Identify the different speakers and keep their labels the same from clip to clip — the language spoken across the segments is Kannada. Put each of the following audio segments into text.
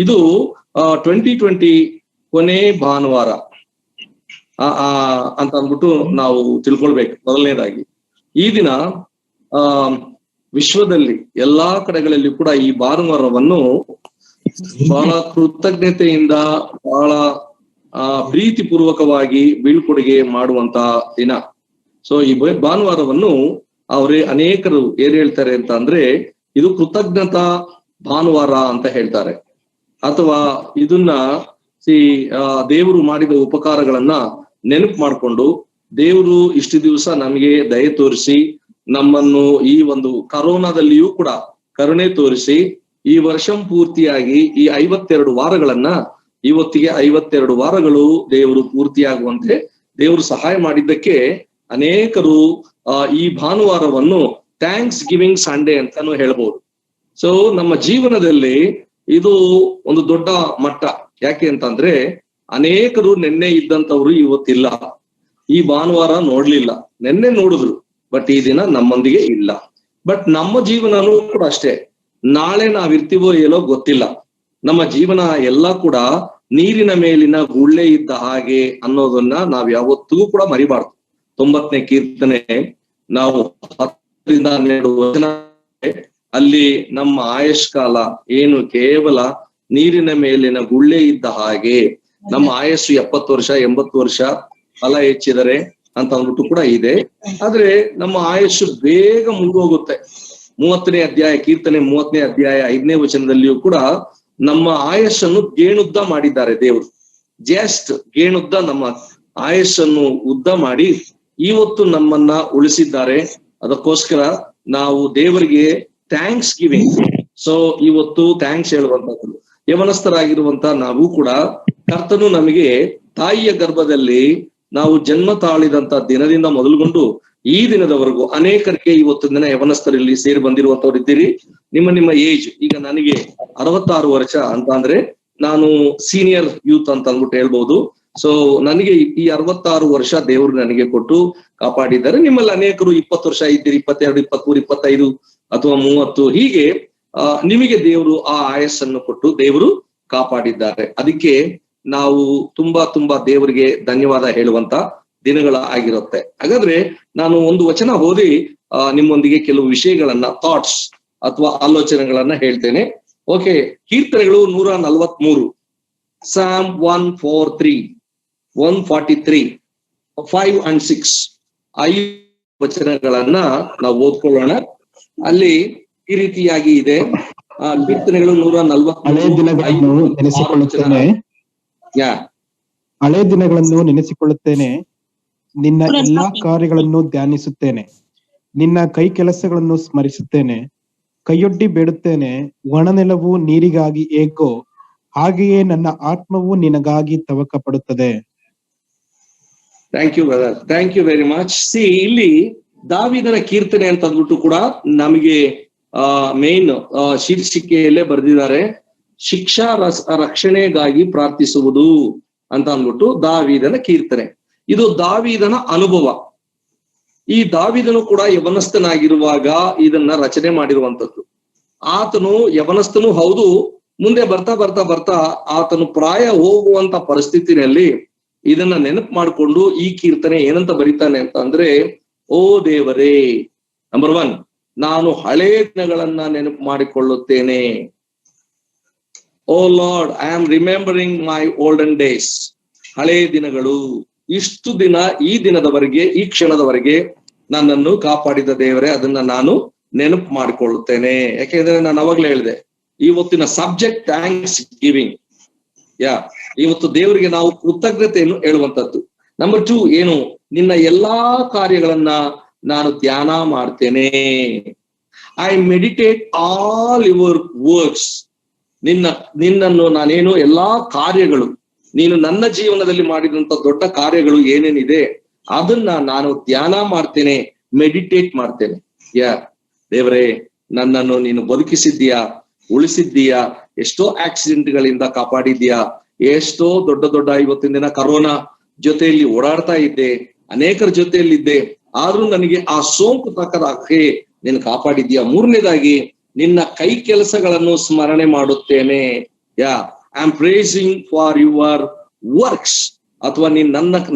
Speaker 1: ಇದು 2020 ಕೊನೆ ಭಾನುವಾರ ಅಂತ ಅಂದ್ಬಿಟ್ಟು ನಾವು ತಿಳ್ಕೊಳ್ಬೇಕು. ಮೊದಲನೇದಾಗಿ ಈ ದಿನ ವಿಶ್ವದಲ್ಲಿ ಎಲ್ಲಾ ಕಡೆಗಳಲ್ಲಿ ಕೂಡ ಈ ಭಾನುವಾರವನ್ನು ಬಹಳ ಕೃತಜ್ಞತೆಯಿಂದ ಬಹಳ ಪ್ರೀತಿಪೂರ್ವಕವಾಗಿ ಬೀಳ್ಕೊಡುಗೆ ಮಾಡುವಂತ ದಿನ. ಸೊ ಈ ಭಾನುವಾರವನ್ನು ಅನೇಕರು ಏನ್ ಹೇಳ್ತಾರೆ ಅಂತ ಅಂದ್ರೆ ಇದು ಕೃತಜ್ಞತಾ ಭಾನುವಾರ ಅಂತ ಹೇಳ್ತಾರೆ, ಅಥವಾ ಇದನ್ನ ದೇವರು ಮಾಡಿದ ಉಪಕಾರಗಳನ್ನ ನೆನಪು ಮಾಡ್ಕೊಂಡು ದೇವರು ಇಷ್ಟು ದಿವಸ ನಮಗೆ ದಯೆ ತೋರಿಸಿ ನಮ್ಮನ್ನು ಈ ಒಂದು ಕರೋನಾದಲ್ಲಿಯೂ ಕೂಡ ಕರುಣೆ ತೋರಿಸಿ ಈ ವರ್ಷ ಪೂರ್ತಿಯಾಗಿ ಈ 52 ವಾರಗಳನ್ನ ಇವತ್ತಿಗೆ 52 ವಾರಗಳು ದೇವರು ಪೂರ್ತಿಯಾಗುವಂತೆ ದೇವರು ಸಹಾಯ ಮಾಡಿದ್ದಕ್ಕೆ ಅನೇಕರು ಈ ಭಾನುವಾರವನ್ನು ಥ್ಯಾಂಕ್ಸ್ ಗಿವಿಂಗ್ ಸಂಡೇ ಅಂತಾನು ಹೇಳ್ಬೋದು. ಸೊ ನಮ್ಮ ಜೀವನದಲ್ಲಿ ಇದು ಒಂದು ದೊಡ್ಡ ಮಟ್ಟ. ಯಾಕೆ ಅಂತಂದ್ರೆ ಅನೇಕರು ನಿನ್ನೆ ಇದ್ದಂಥವ್ರು ಇವತ್ತಿಲ್ಲ, ಈ ಭಾನುವಾರ ನೋಡ್ಲಿಲ್ಲ, ನಿನ್ನೆ ನೋಡಿದ್ರು, ಬಟ್ ಈ ದಿನ ನಮ್ಮೊಂದಿಗೆ ಇಲ್ಲ. ಬಟ್ ನಮ್ಮ ಜೀವನನೂ ಕೂಡ ಅಷ್ಟೇ, ನಾಳೆ ನಾವಿರ್ತೀವೋ ಏನೋ ಗೊತ್ತಿಲ್ಲ. ನಮ್ಮ ಜೀವನ ಎಲ್ಲ ಕೂಡ ನೀರಿನ ಮೇಲಿನ ಗುಳ್ಳೆ ಇದ್ದ ಹಾಗೆ ಅನ್ನೋದನ್ನ ನಾವ್ ಯಾವತ್ತಿಗೂ ಕೂಡ ಮರಿಬಾರ್ದು. 90ನೇ ಕೀರ್ತನೆ ನಾವು 10-12 ವಚನ, ಅಲ್ಲಿ ನಮ್ಮ ಆಯುಷ್ಕಾಲ ಏನು ಕೇವಲ ನೀರಿನ ಮೇಲಿನ ಗುಳ್ಳೆ ಇದ್ದ ಹಾಗೆ, ನಮ್ಮ ಆಯಸ್ಸು 70 ವರ್ಷ 80 ವರ್ಷ ಫಲ ಹೆಚ್ಚಿದರೆ ಅಂತ ಅಂದ್ಬಿಟ್ಟು ಕೂಡ ಇದೆ. ಆದ್ರೆ ನಮ್ಮ ಆಯಸ್ಸು ಬೇಗ ಮುಂದೋಗುತ್ತೆ. 30ನೇ ಅಧ್ಯಾಯ ಕೀರ್ತನೆ 30ನೇ ಅಧ್ಯಾಯ 5ನೇ ವಚನದಲ್ಲಿಯೂ ಕೂಡ ನಮ್ಮ ಆಯಸ್ಸನ್ನು ಗೇಣುದ್ದ ಮಾಡಿದ್ದಾರೆ ದೇವರು. ಜಸ್ಟ್ ಗೇಣುದ್ದ ನಮ್ಮ ಆಯಸ್ಸನ್ನು ಉದ್ದ ಮಾಡಿ ಇವತ್ತು ನಮ್ಮನ್ನ ಉಳಿಸಿದ್ದಾರೆ. ಅದಕ್ಕೋಸ್ಕರ ನಾವು ದೇವರಿಗೆ ಥ್ಯಾಂಕ್ಸ್ ಗಿವಿಂಗ್. ಸೊ ಇವತ್ತು ಥ್ಯಾಂಕ್ಸ್ ಹೇಳುವಂತದ್ದು. ಯವನಸ್ಥರಾಗಿರುವಂತ ನಾವು ಕೂಡ ಕರ್ತನು ನಮಗೆ ತಾಯಿಯ ಗರ್ಭದಲ್ಲಿ ನಾವು ಜನ್ಮ ತಾಳಿದಂತ ದಿನದಿಂದ ಮೊದಲುಗೊಂಡು ಈ ದಿನದವರೆಗೂ ಅನೇಕರಿಗೆ ಇವತ್ತು ದಿನ ಯವನಸ್ಥರಲ್ಲಿ ಸೇರಿ ಬಂದಿರುವಂತವ್ರು ಇದ್ದೀರಿ. ನಿಮ್ಮ ಏಜ್ ಈಗ ನನಗೆ 66 ವರ್ಷ ಅಂತ ಅಂದ್ರೆ ನಾನು ಸೀನಿಯರ್ ಯೂತ್ ಅಂತ ಅಂದ್ಬಿಟ್ಟು ಹೇಳ್ಬಹುದು. ಸೊ ನನಗೆ ಈ 66 ವರ್ಷ ದೇವರು ನನಗೆ ಕೊಟ್ಟು ಕಾಪಾಡಿದ್ದಾರೆ. ನಿಮ್ಮಲ್ಲಿ ಅನೇಕರು 20 ವರ್ಷ ಇದ್ದೀರಿ, 22, 23, 25 ಅಥವಾ 30, ಹೀಗೆ ನಿಮಗೆ ದೇವರು ಆ ಆಯಸ್ಸನ್ನು ಕೊಟ್ಟು ದೇವರು ಕಾಪಾಡಿದ್ದಾರೆ. ಅದಕ್ಕೆ ನಾವು ತುಂಬಾ ದೇವರಿಗೆ ಧನ್ಯವಾದ ಹೇಳುವಂತ ದಿನಗಳ ಆಗಿರುತ್ತೆ. ಹಾಗಾದ್ರೆ ನಾನು ಒಂದು ವಚನ ಓದಿ ನಿಮ್ಮೊಂದಿಗೆ ಕೆಲವು ವಿಷಯಗಳನ್ನ, ಥಾಟ್ಸ್ ಅಥವಾ ಆಲೋಚನೆಗಳನ್ನ ಹೇಳ್ತೇನೆ. ಓಕೆ, ಕೀರ್ತನೆಗಳು 143, Psalm 143, 143, 5 and 6 5 ವಚನಗಳನ್ನ ನಾವು ಓದ್ಕೊಳ್ಳೋಣ. ಅಲ್ಲಿ ಈ ರೀತಿಯಾಗಿ ಇದೆ. ಕೀರ್ತನೆಗಳು 143.
Speaker 2: ಹಳೆ ದಿನಗಳನ್ನು ನೆನೆಸಿಕೊಳ್ಳುತ್ತೇನೆ, ನಿನ್ನ ಎಲ್ಲಾ ಕಾರ್ಯಗಳನ್ನು ಧ್ಯಾನಿಸುತ್ತೇನೆ, ನಿನ್ನ ಕೈ ಕೆಲಸಗಳನ್ನು ಸ್ಮರಿಸುತ್ತೇನೆ. ಕೈಯೊಡ್ಡಿ ಬೇಡುತ್ತೇನೆ, ಒಣನೆಲವು ನೀರಿಗಾಗಿ ಹೇಗೋ ಹಾಗೆಯೇ ನನ್ನ ಆತ್ಮವು ನಿನಗಾಗಿ ತವಕ ಪಡುತ್ತದೆ.
Speaker 1: Thank you brother, thank you very much. ಇಲ್ಲಿ ದಾವೀದನ ಕೀರ್ತನೆ ಅಂತ ಅಂದ್ಬಿಟ್ಟು ಕೂಡ ನಮಗೆ ಮೇನ್ ಶೀರ್ಷಿಕೆಯಲ್ಲೇ ಬರೆದಿದ್ದಾರೆ. ಶಿಕ್ಷಾ ರಕ್ಷಣೆಗಾಗಿ ಪ್ರಾರ್ಥಿಸುವುದು ಅಂತ ಅಂದ್ಬಿಟ್ಟು ದಾವೀದನ ಕೀರ್ತನೆ. ಇದು ದಾವೀದನ ಅನುಭವ. ಈ ದಾವೀದನು ಕೂಡ ಯವನಸ್ಥನಾಗಿರುವಾಗ ಇದನ್ನ ರಚನೆ ಮಾಡಿರುವಂತದ್ದು. ಆತನು ಯವನಸ್ಥನು ಹೌದು, ಮುಂದೆ ಬರ್ತಾ ಆತನು ಪ್ರಾಯ ಹೋಗುವಂತ ಪರಿಸ್ಥಿತಿನಲ್ಲಿ ಇದನ್ನ ನೆನಪು ಮಾಡಿಕೊಂಡು ಈ ಕೀರ್ತನೆ ಏನಂತ ಬರೀತಾನೆ ಅಂತ ಅಂದ್ರೆ, ಓ ದೇವರೇ, ನಂಬರ್ 1, ನಾನು ಹಳೆ ದಿನಗಳನ್ನ ನೆನಪು ಮಾಡಿಕೊಳ್ಳುತ್ತೇನೆ. O lord, I am remembering my olden days. ಹಳೆ ದಿನಗಳು, ಇಷ್ಟು ದಿನ, ಈ ದಿನದವರೆಗೆ, ಈ ಕ್ಷಣದವರೆಗೆ ನನ್ನನ್ನು ಕಾಪಾಡಿದ ದೇವರೇ, ಅದನ್ನ ನಾನು ನೆನಪು ಮಾಡಿಕೊಳ್ಳುತ್ತೇನೆ. ಯಾಕೆಂದ್ರೆ ನಾನು ಅವಾಗ್ಲೇ ಹೇಳಿದೆ, ಇವತ್ತಿನ ಸಬ್ಜೆಕ್ಟ್ ಥ್ಯಾಂಕ್ಸ್ ಗಿವಿಂಗ್. ಇವತ್ತು ದೇವರಿಗೆ ನಾವು ಕೃತಜ್ಞತೆಯನ್ನು ಹೇಳುವಂತದ್ದು. ನಂಬರ್ 2 ಏನು, ನಿನ್ನ ಎಲ್ಲಾ ಕಾರ್ಯಗಳನ್ನ ನಾನು ಧ್ಯಾನ ಮಾಡ್ತೇನೆ. I meditate all your works. ನಿನ್ನನ್ನು ನಾನೇನು ಎಲ್ಲಾ ಕಾರ್ಯಗಳು, ನೀನು ನನ್ನ ಜೀವನದಲ್ಲಿ ಮಾಡಿದಂತ ದೊಡ್ಡ ಕಾರ್ಯಗಳು ಏನೇನಿದೆ ಅದನ್ನ ನಾನು ಧ್ಯಾನ ಮಾಡ್ತೇನೆ, ಮೆಡಿಟೇಟ್ ಮಾಡ್ತೇನೆ. ದೇವರೇ, ನನ್ನನ್ನು ನೀನು ಬದುಕಿಸಿದ್ದೀಯಾ, ಉಳಿಸಿದ್ದೀಯಾ, ಎಷ್ಟೋ ಆಕ್ಸಿಡೆಂಟ್ಗಳಿಂದ ಕಾಪಾಡಿದ್ಯಾ, ಎಷ್ಟೋ ದೊಡ್ಡ ಇವತ್ತಿನ ದಿನ ಕರೋನಾ ಜೊತೆಯಲ್ಲಿ ಓಡಾಡ್ತಾ ಇದ್ದೆ, ಅನೇಕರ ಜೊತೆಯಲ್ಲಿದ್ದೆ, ಆದ್ರೂ ನನಗೆ ಆ ಸೋಂಕು ತಕ್ಕದಾಗೆ ನೀನು ಕಾಪಾಡಿದ್ಯಾ. 3ನೇದಾಗಿ ನಿನ್ನ ಕೈ ಕೆಲಸಗಳನ್ನು ಸ್ಮರಣೆ ಮಾಡುತ್ತೇನೆ. I am praising for your works, ಅಥವಾ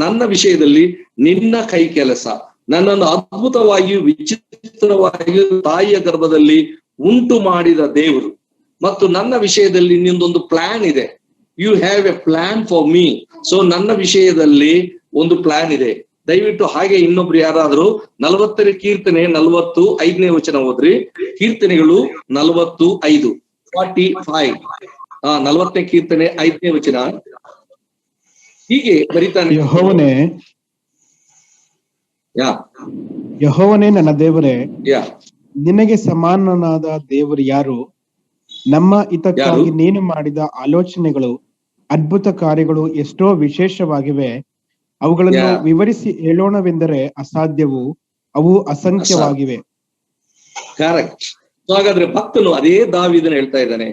Speaker 1: ನನ್ನ ವಿಷಯದಲ್ಲಿ ನಿನ್ನ ಕೈ ಕೆಲಸ, ನನ್ನನ್ನು ಅದ್ಭುತವಾಗಿಯೂ ವಿಚಿತ್ರವಾಗಿಯೂ ತಾಯಿಯ ಗರ್ಭದಲ್ಲಿ ಉಂಟು ಮಾಡಿದ ದೇವರು, ಮತ್ತು ನನ್ನ ವಿಷಯದಲ್ಲಿ ನಿಂದೊಂದು ಪ್ಲಾನ್ ಇದೆ. You have a plan for me. So ನನ್ನ ವಿಷಯದಲ್ಲಿ ಒಂದು ಪ್ಲಾನ್ ಇದೆ. ದಯವಿಟ್ಟು ಹಾಗೆ ಇನ್ನೊಬ್ರು ಯಾರಾದ್ರೂ 40ನೇ ಕೀರ್ತನೆ 45ನೇ ವಚನ ಓದ್ರಿ. ಕೀರ್ತನೆಗಳು 45 45 40ನೇ ಕೀರ್ತನೆ 5ನೇ ವಚನ ಹೀಗೆ ಬರಿತಾನೆ.
Speaker 2: ಯೆಹೋವನೇ ನನ್ನ ದೇವರೇ, ನಿನಗೆ ಸಮಾನನಾದ ದೇವರು ಯಾರು? ನಮ್ಮ ಹಿತಕ್ಕಾಗಿ ನೀನು ಮಾಡಿದ ಆಲೋಚನೆಗಳು, ಅದ್ಭುತ ಕಾರ್ಯಗಳು ಎಷ್ಟೋ ವಿಶೇಷವಾಗಿವೆ. ಅವುಗಳನ್ನು ವಿವರಿಸಿ ಹೇಳೋಣವೆಂದರೆ ಅಸಾಧ್ಯವು, ಅವು ಅಸಂಖ್ಯವಾಗಿವೆ.
Speaker 1: ಕರೆಕ್ಟ್. ಹಾಗಾದ್ರೆ ಭಕ್ತನು ಅದೇ ದಾವೀದನು ಹೇಳ್ತಾ ಇದ್ದಾನೆ,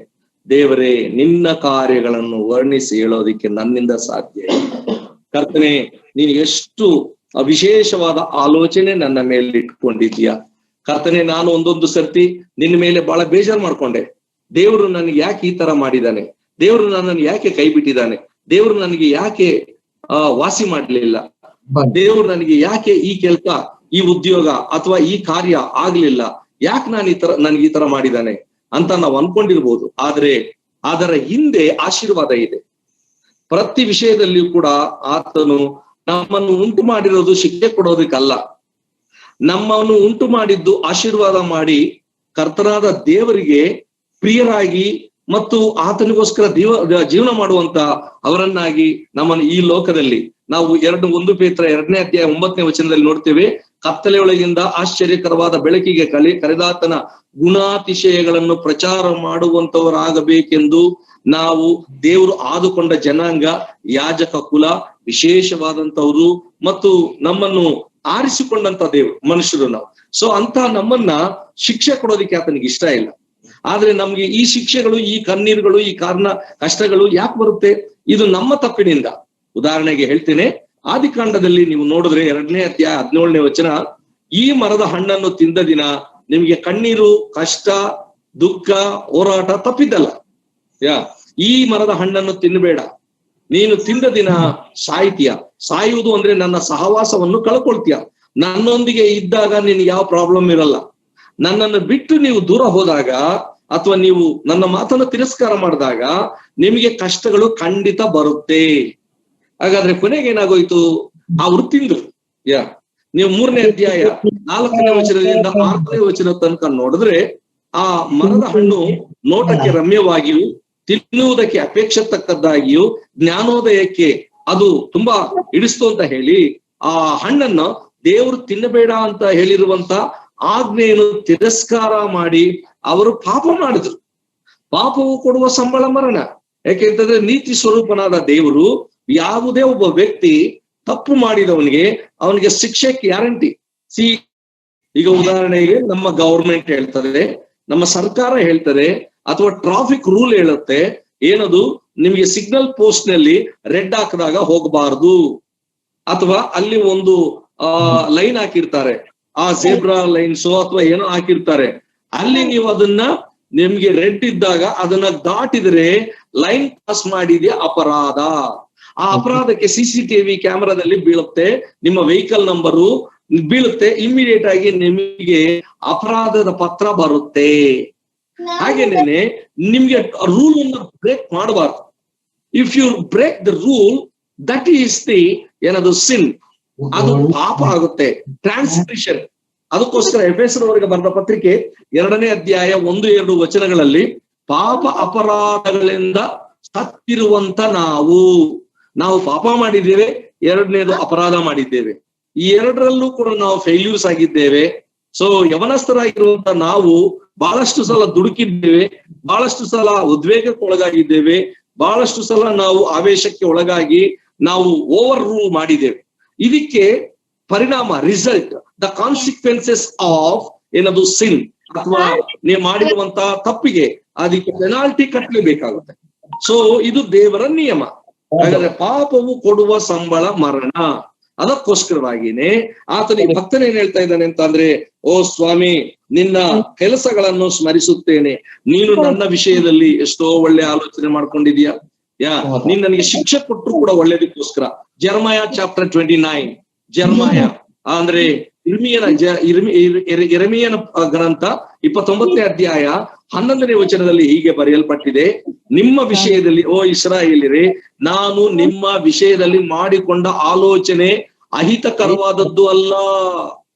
Speaker 1: ದೇವರೇ ನಿನ್ನ ಕಾರ್ಯಗಳನ್ನು ವರ್ಣಿಸಿ ಹೇಳೋದಿಕ್ಕೆ ನನ್ನಿಂದ ಸಾಧ್ಯ. ಕರ್ತನೆ, ನೀನು ಎಷ್ಟು ವಿಶೇಷವಾದ ಆಲೋಚನೆ ನನ್ನ ಮೇಲೆ ಇಟ್ಕೊಂಡಿದ್ಯಾ. ಕರ್ತನೆ, ನಾನು ಒಂದೊಂದು ಸರ್ತಿ ನಿನ್ನ ಮೇಲೆ ಬಹಳ ಬೇಜಾರು ಮಾಡ್ಕೊಂಡೆ. ದೇವರು ನನಗೆ ಯಾಕೆ ಈ ತರ ಮಾಡಿದ್ದಾನೆ, ದೇವರು ನನ್ನನ್ನು ಯಾಕೆ ಕೈ ಬಿಟ್ಟಿದ್ದಾನೆ, ದೇವರು ನನಗೆ ಯಾಕೆ ವಾಸಿ ಮಾಡ್ಲಿಲ್ಲ, ದೇವರು ನನಗೆ ಯಾಕೆ ಈ ಕೆಲಸ, ಈ ಉದ್ಯೋಗ ಅಥವಾ ಈ ಕಾರ್ಯ ಆಗ್ಲಿಲ್ಲ, ಯಾಕೆ ನನಗೆ ಈ ತರ ಮಾಡಿದ್ದಾನೆ ಅಂತ ನಾವು ಅನ್ಕೊಂಡಿರ್ಬೋದು. ಆದ್ರೆ ಅದರ ಹಿಂದೆ ಆಶೀರ್ವಾದ ಇದೆ. ಪ್ರತಿ ವಿಷಯದಲ್ಲಿಯೂ ಕೂಡ ಆತನು ನಮ್ಮನ್ನು ಉಂಟು ಮಾಡಿರೋದು ಶಿಕ್ಷೆ ಕೊಡೋದಕ್ಕಲ್ಲ, ನಮ್ಮನ್ನು ಉಂಟು ಮಾಡಿದ್ದು ಆಶೀರ್ವಾದ ಮಾಡಿ ಕರ್ತನಾದ ದೇವರಿಗೆ ಪ್ರಿಯರಾಗಿ ಮತ್ತು ಆತನಿಗೋಸ್ಕರ ಜೀವನ ಮಾಡುವಂತ ಅವರನ್ನಾಗಿ ನಮ್ಮನ್ನು ಈ ಲೋಕದಲ್ಲಿ ನಾವು 1 ಪೇತ್ರ 2ನೇ ಅಧ್ಯಾಯ 9ನೇ ವಚನದಲ್ಲಿ ನೋಡ್ತೇವೆ. ಕತ್ತಲೆಯೊಳಗಿಂದ ಆಶ್ಚರ್ಯಕರವಾದ ಬೆಳಕಿಗೆ ಕರೆದಾತನ ಗುಣಾತಿಶಯಗಳನ್ನು ಪ್ರಚಾರ ಮಾಡುವಂತವರಾಗಬೇಕೆಂದು ನಾವು ದೇವರು ಆದುಕೊಂಡ ಜನಾಂಗ, ಯಾಜಕ ಕುಲ, ವಿಶೇಷವಾದಂತವ್ರು ಮತ್ತು ನಮ್ಮನ್ನು ಆರಿಸಿಕೊಂಡಂತ ದೇವರು ಮನುಷ್ಯರು ನಾವು. ಸೊ ಅಂತ ನಮ್ಮನ್ನ ಶಿಕ್ಷೆ ಕೊಡೋದಿಕ್ಕೆ ಆತನಿಗೆ ಇಷ್ಟ ಇಲ್ಲ. ಆದ್ರೆ ನಮ್ಗೆ ಈ ಶಿಕ್ಷೆಗಳು, ಈ ಕಣ್ಣೀರುಗಳು, ಈ ಕಷ್ಟಗಳು ಯಾಕೆ ಬರುತ್ತೆ? ಇದು ನಮ್ಮ ತಪ್ಪಿನಿಂದ. ಉದಾಹರಣೆಗೆ ಹೇಳ್ತೇನೆ, ಆದಿಕಾಂಡದಲ್ಲಿ ನೀವು ನೋಡಿದ್ರೆ 2ನೇ ಅಧ್ಯಾಯ 17ನೇ ವಚನ, ಈ ಮರದ ಹಣ್ಣನ್ನು ತಿಂದ ದಿನ ನಿಮ್ಗೆ ಕಣ್ಣೀರು, ಕಷ್ಟ, ದುಃಖ, ಹೋರಾಟ ತಪ್ಪಿದ್ದಲ್ಲ. ಈ ಮರದ ಹಣ್ಣನ್ನು ತಿನ್ನಬೇಡ, ನೀನು ತಿಂದ ದಿನ ಸಾಯ್ತೀಯ. ಸಾಯುವುದು ಅಂದ್ರೆ ನನ್ನ ಸಹವಾಸವನ್ನು ಕಳ್ಕೊಳ್ತೀಯ. ನನ್ನೊಂದಿಗೆ ಇದ್ದಾಗ ನಿನ್ಗೆ ಯಾವ ಪ್ರಾಬ್ಲಮ್ ಇರಲ್ಲ. ನನ್ನನ್ನು ಬಿಟ್ಟು ನೀವು ದೂರ ಹೋದಾಗ ಅಥವಾ ನೀವು ನನ್ನ ಮಾತನ್ನು ತಿರಸ್ಕಾರ ಮಾಡಿದಾಗ ನಿಮಗೆ ಕಷ್ಟಗಳು ಖಂಡಿತ ಬರುತ್ತೆ. ಹಾಗಾದ್ರೆ ಕೊನೆಗೆ ಏನಾಗೋಯ್ತು? ಅವ್ರು ತಿಂದ್ರು. ನೀವು 3ನೇ ಅಧ್ಯಾಯ 4ನೇ ವಚನದಿಂದ 6ನೇ ವಚನ ತನಕ ನೋಡಿದ್ರೆ, ಆ ಮರದ ಹಣ್ಣು ನೋಟಕ್ಕೆ ರಮ್ಯವಾಗಿಯೂ ತಿನ್ನುವುದಕ್ಕೆ ಅಪೇಕ್ಷೆ ತಕ್ಕದ್ದಾಗಿಯೂ ಜ್ಞಾನೋದಯಕ್ಕೆ ಅದು ತುಂಬಾ ಹಿಡಿಸ್ತು ಅಂತ ಹೇಳಿ ಆ ಹಣ್ಣನ್ನ ದೇವರು ತಿನ್ನಬೇಡ ಅಂತ ಹೇಳಿರುವಂತ ಆಜ್ಞೆಯನ್ನು ತಿರಸ್ಕಾರ ಮಾಡಿ ಅವರು ಪಾಪ ಮಾಡಿದ್ರು. ಪಾಪವು ಕೊಡುವ ಸಂಬಳ ಮರಣ. ಯಾಕೆಂತಂದ್ರೆ ನೀತಿ ಸ್ವರೂಪನಾದ ದೇವರು ಯಾವುದೇ ಒಬ್ಬ ವ್ಯಕ್ತಿ ತಪ್ಪು ಮಾಡಿದವನಿಗೆ ಅವನಿಗೆ ಶಿಕ್ಷೆ ಗ್ಯಾರಂಟಿ. ಈಗ ಉದಾಹರಣೆಗೆ ನಮ್ಮ ಗವರ್ಮೆಂಟ್ ಹೇಳ್ತದೆ, ನಮ್ಮ ಸರ್ಕಾರ ಹೇಳ್ತದೆ, ಅಥವಾ ಟ್ರಾಫಿಕ್ ರೂಲ್ ಹೇಳುತ್ತೆ, ಏನದು, ನಿಮ್ಗೆ ಸಿಗ್ನಲ್ ಪೋಸ್ಟ್ ನಲ್ಲಿ ರೆಡ್ ಹಾಕಿದಾಗ ಹೋಗಬಾರ್ದು, ಅಥವಾ ಅಲ್ಲಿ ಒಂದು ಲೈನ್ ಹಾಕಿರ್ತಾರೆ, ಆ ಜೇಬ್ರಾ ಲೈನ್ಸ್ ಅಥವಾ ಏನೋ ಹಾಕಿರ್ತಾರೆ, ಅಲ್ಲಿ ನೀವು ಅದನ್ನ ನಿಮ್ಗೆ ರೆಡ್ ಇದ್ದಾಗ ಅದನ್ನ ದಾಟಿದ್ರೆ ಲೈನ್ ಪಾಸ್ ಮಾಡಿದ್ಯಾ ಅಪರಾಧ. ಆ ಅಪರಾಧಕ್ಕೆ CCTV ಕ್ಯಾಮೆರಾದಲ್ಲಿ ಬೀಳುತ್ತೆ, ನಿಮ್ಮ ವೆಹಿಕಲ್ ನಂಬರು ಬೀಳುತ್ತೆ, ಇಮಿಡಿಯೇಟ್ ಆಗಿ ನಿಮಗೆ ಅಪರಾಧದ ಪತ್ರ ಬರುತ್ತೆ. ಹಾಗೇನೇನೆ ನಿಮ್ಗೆ ರೂಲ್ ಅನ್ನು ಬ್ರೇಕ್ ಮಾಡಬಾರ್ದು. If you break the rule, that is the ಏನದು ಸಿನ್, ಅದು ಪಾಪ ಆಗುತ್ತೆ, ಟ್ರಾನ್ಸ್ಗ್ರೆಷನ್. ಅದಕ್ಕೋಸ್ಕರ ಎಫೆಸರವರಿಗೆ ಬರೆದ ಪತ್ರಿಕೆ 2ನೇ ಅಧ್ಯಾಯ 1-2 ವಚನಗಳಲ್ಲಿ ಪಾಪ ಅಪರಾಧಗಳಿಂದ ಸತ್ತಿರುವಂತ ನಾವು ಪಾಪ ಮಾಡಿದ್ದೇವೆ, 2ನೇದು ಅಪರಾಧ ಮಾಡಿದ್ದೇವೆ. ಈ 2ರಲ್ಲೂ ಕೂಡ ನಾವು ಫೇಲ್ಯೂರ್ಸ್ ಆಗಿದ್ದೇವೆ. ಸೊ ಯವನಸ್ಥರಾಗಿರುವಂತ ನಾವು ಬಹಳಷ್ಟು ಸಲ ದುಡುಕಿದ್ದೇವೆ, ಬಹಳಷ್ಟು ಸಲ ಉದ್ವೇಗಕ್ಕೆ ಒಳಗಾಗಿದ್ದೇವೆ, ಬಹಳಷ್ಟು ಸಲ ನಾವು ಆವೇಶಕ್ಕೆ ಒಳಗಾಗಿ ನಾವು ಓವರ್ ರೂಲ್ ಮಾಡಿದ್ದೇವೆ. ಇದಕ್ಕೆ ಪರಿಣಾಮ, ರಿಸಲ್ಟ್, ದ ಕಾನ್ಸಿಕ್ವೆನ್ಸಸ್ ಆಫ್ ಏನದು ಸಿನ್, ಅಥವಾ ನೀವು ಮಾಡಿರುವಂತ ತಪ್ಪಿಗೆ ಅದಕ್ಕೆ ಪೆನಾಲ್ಟಿ ಕಟ್ಟಲೇಬೇಕಾಗುತ್ತೆ. ಸೊ ಇದು ದೇವರ ನಿಯಮ. ಹಾಗಾದ್ರೆ ಪಾಪವು ಕೊಡುವ ಸಂಬಳ ಮರಣ. ಅದಕ್ಕೋಸ್ಕರವಾಗಿನೇ ಆತನಿಗೆ ಭಕ್ತನೇನ್ ಹೇಳ್ತಾ ಇದ್ದಾನೆ ಅಂತ ಅಂದ್ರೆ, ಓ ಸ್ವಾಮಿ, ನಿನ್ನ ಕೆಲಸಗಳನ್ನು ಸ್ಮರಿಸುತ್ತೇನೆ. ನೀನು ನನ್ನ ವಿಷಯದಲ್ಲಿ ಎಷ್ಟೋ ಒಳ್ಳೆ ಆಲೋಚನೆ ಮಾಡ್ಕೊಂಡಿದೀಯ. ನೀನ್ ನನಗೆ ಶಿಕ್ಷೆ ಕೊಟ್ಟರು ಕೂಡ ಒಳ್ಳೇದಕ್ಕೋಸ್ಕರ. ಜೆರೆಮಯ ಚಾಪ್ಟರ್ 29, ಜೆರೆಮಯ ಅಂದ್ರೆ ಯೆರೆಮೀಯನ ಗ್ರಂಥ 29ನೇ ಅಧ್ಯಾಯ 11ನೇ ವಚನದಲ್ಲಿ ಹೀಗೆ ಬರೆಯಲ್ಪಟ್ಟಿದೆ, ನಿಮ್ಮ ವಿಷಯದಲ್ಲಿ ಓ ಇಸ್ರಾಯೇಲ್ಯರೇ, ನಾನು ನಿಮ್ಮ ವಿಷಯದಲ್ಲಿ ಮಾಡಿಕೊಂಡ ಆಲೋಚನೆ ಅಹಿತಕರವಾದದ್ದು ಅಲ್ಲ,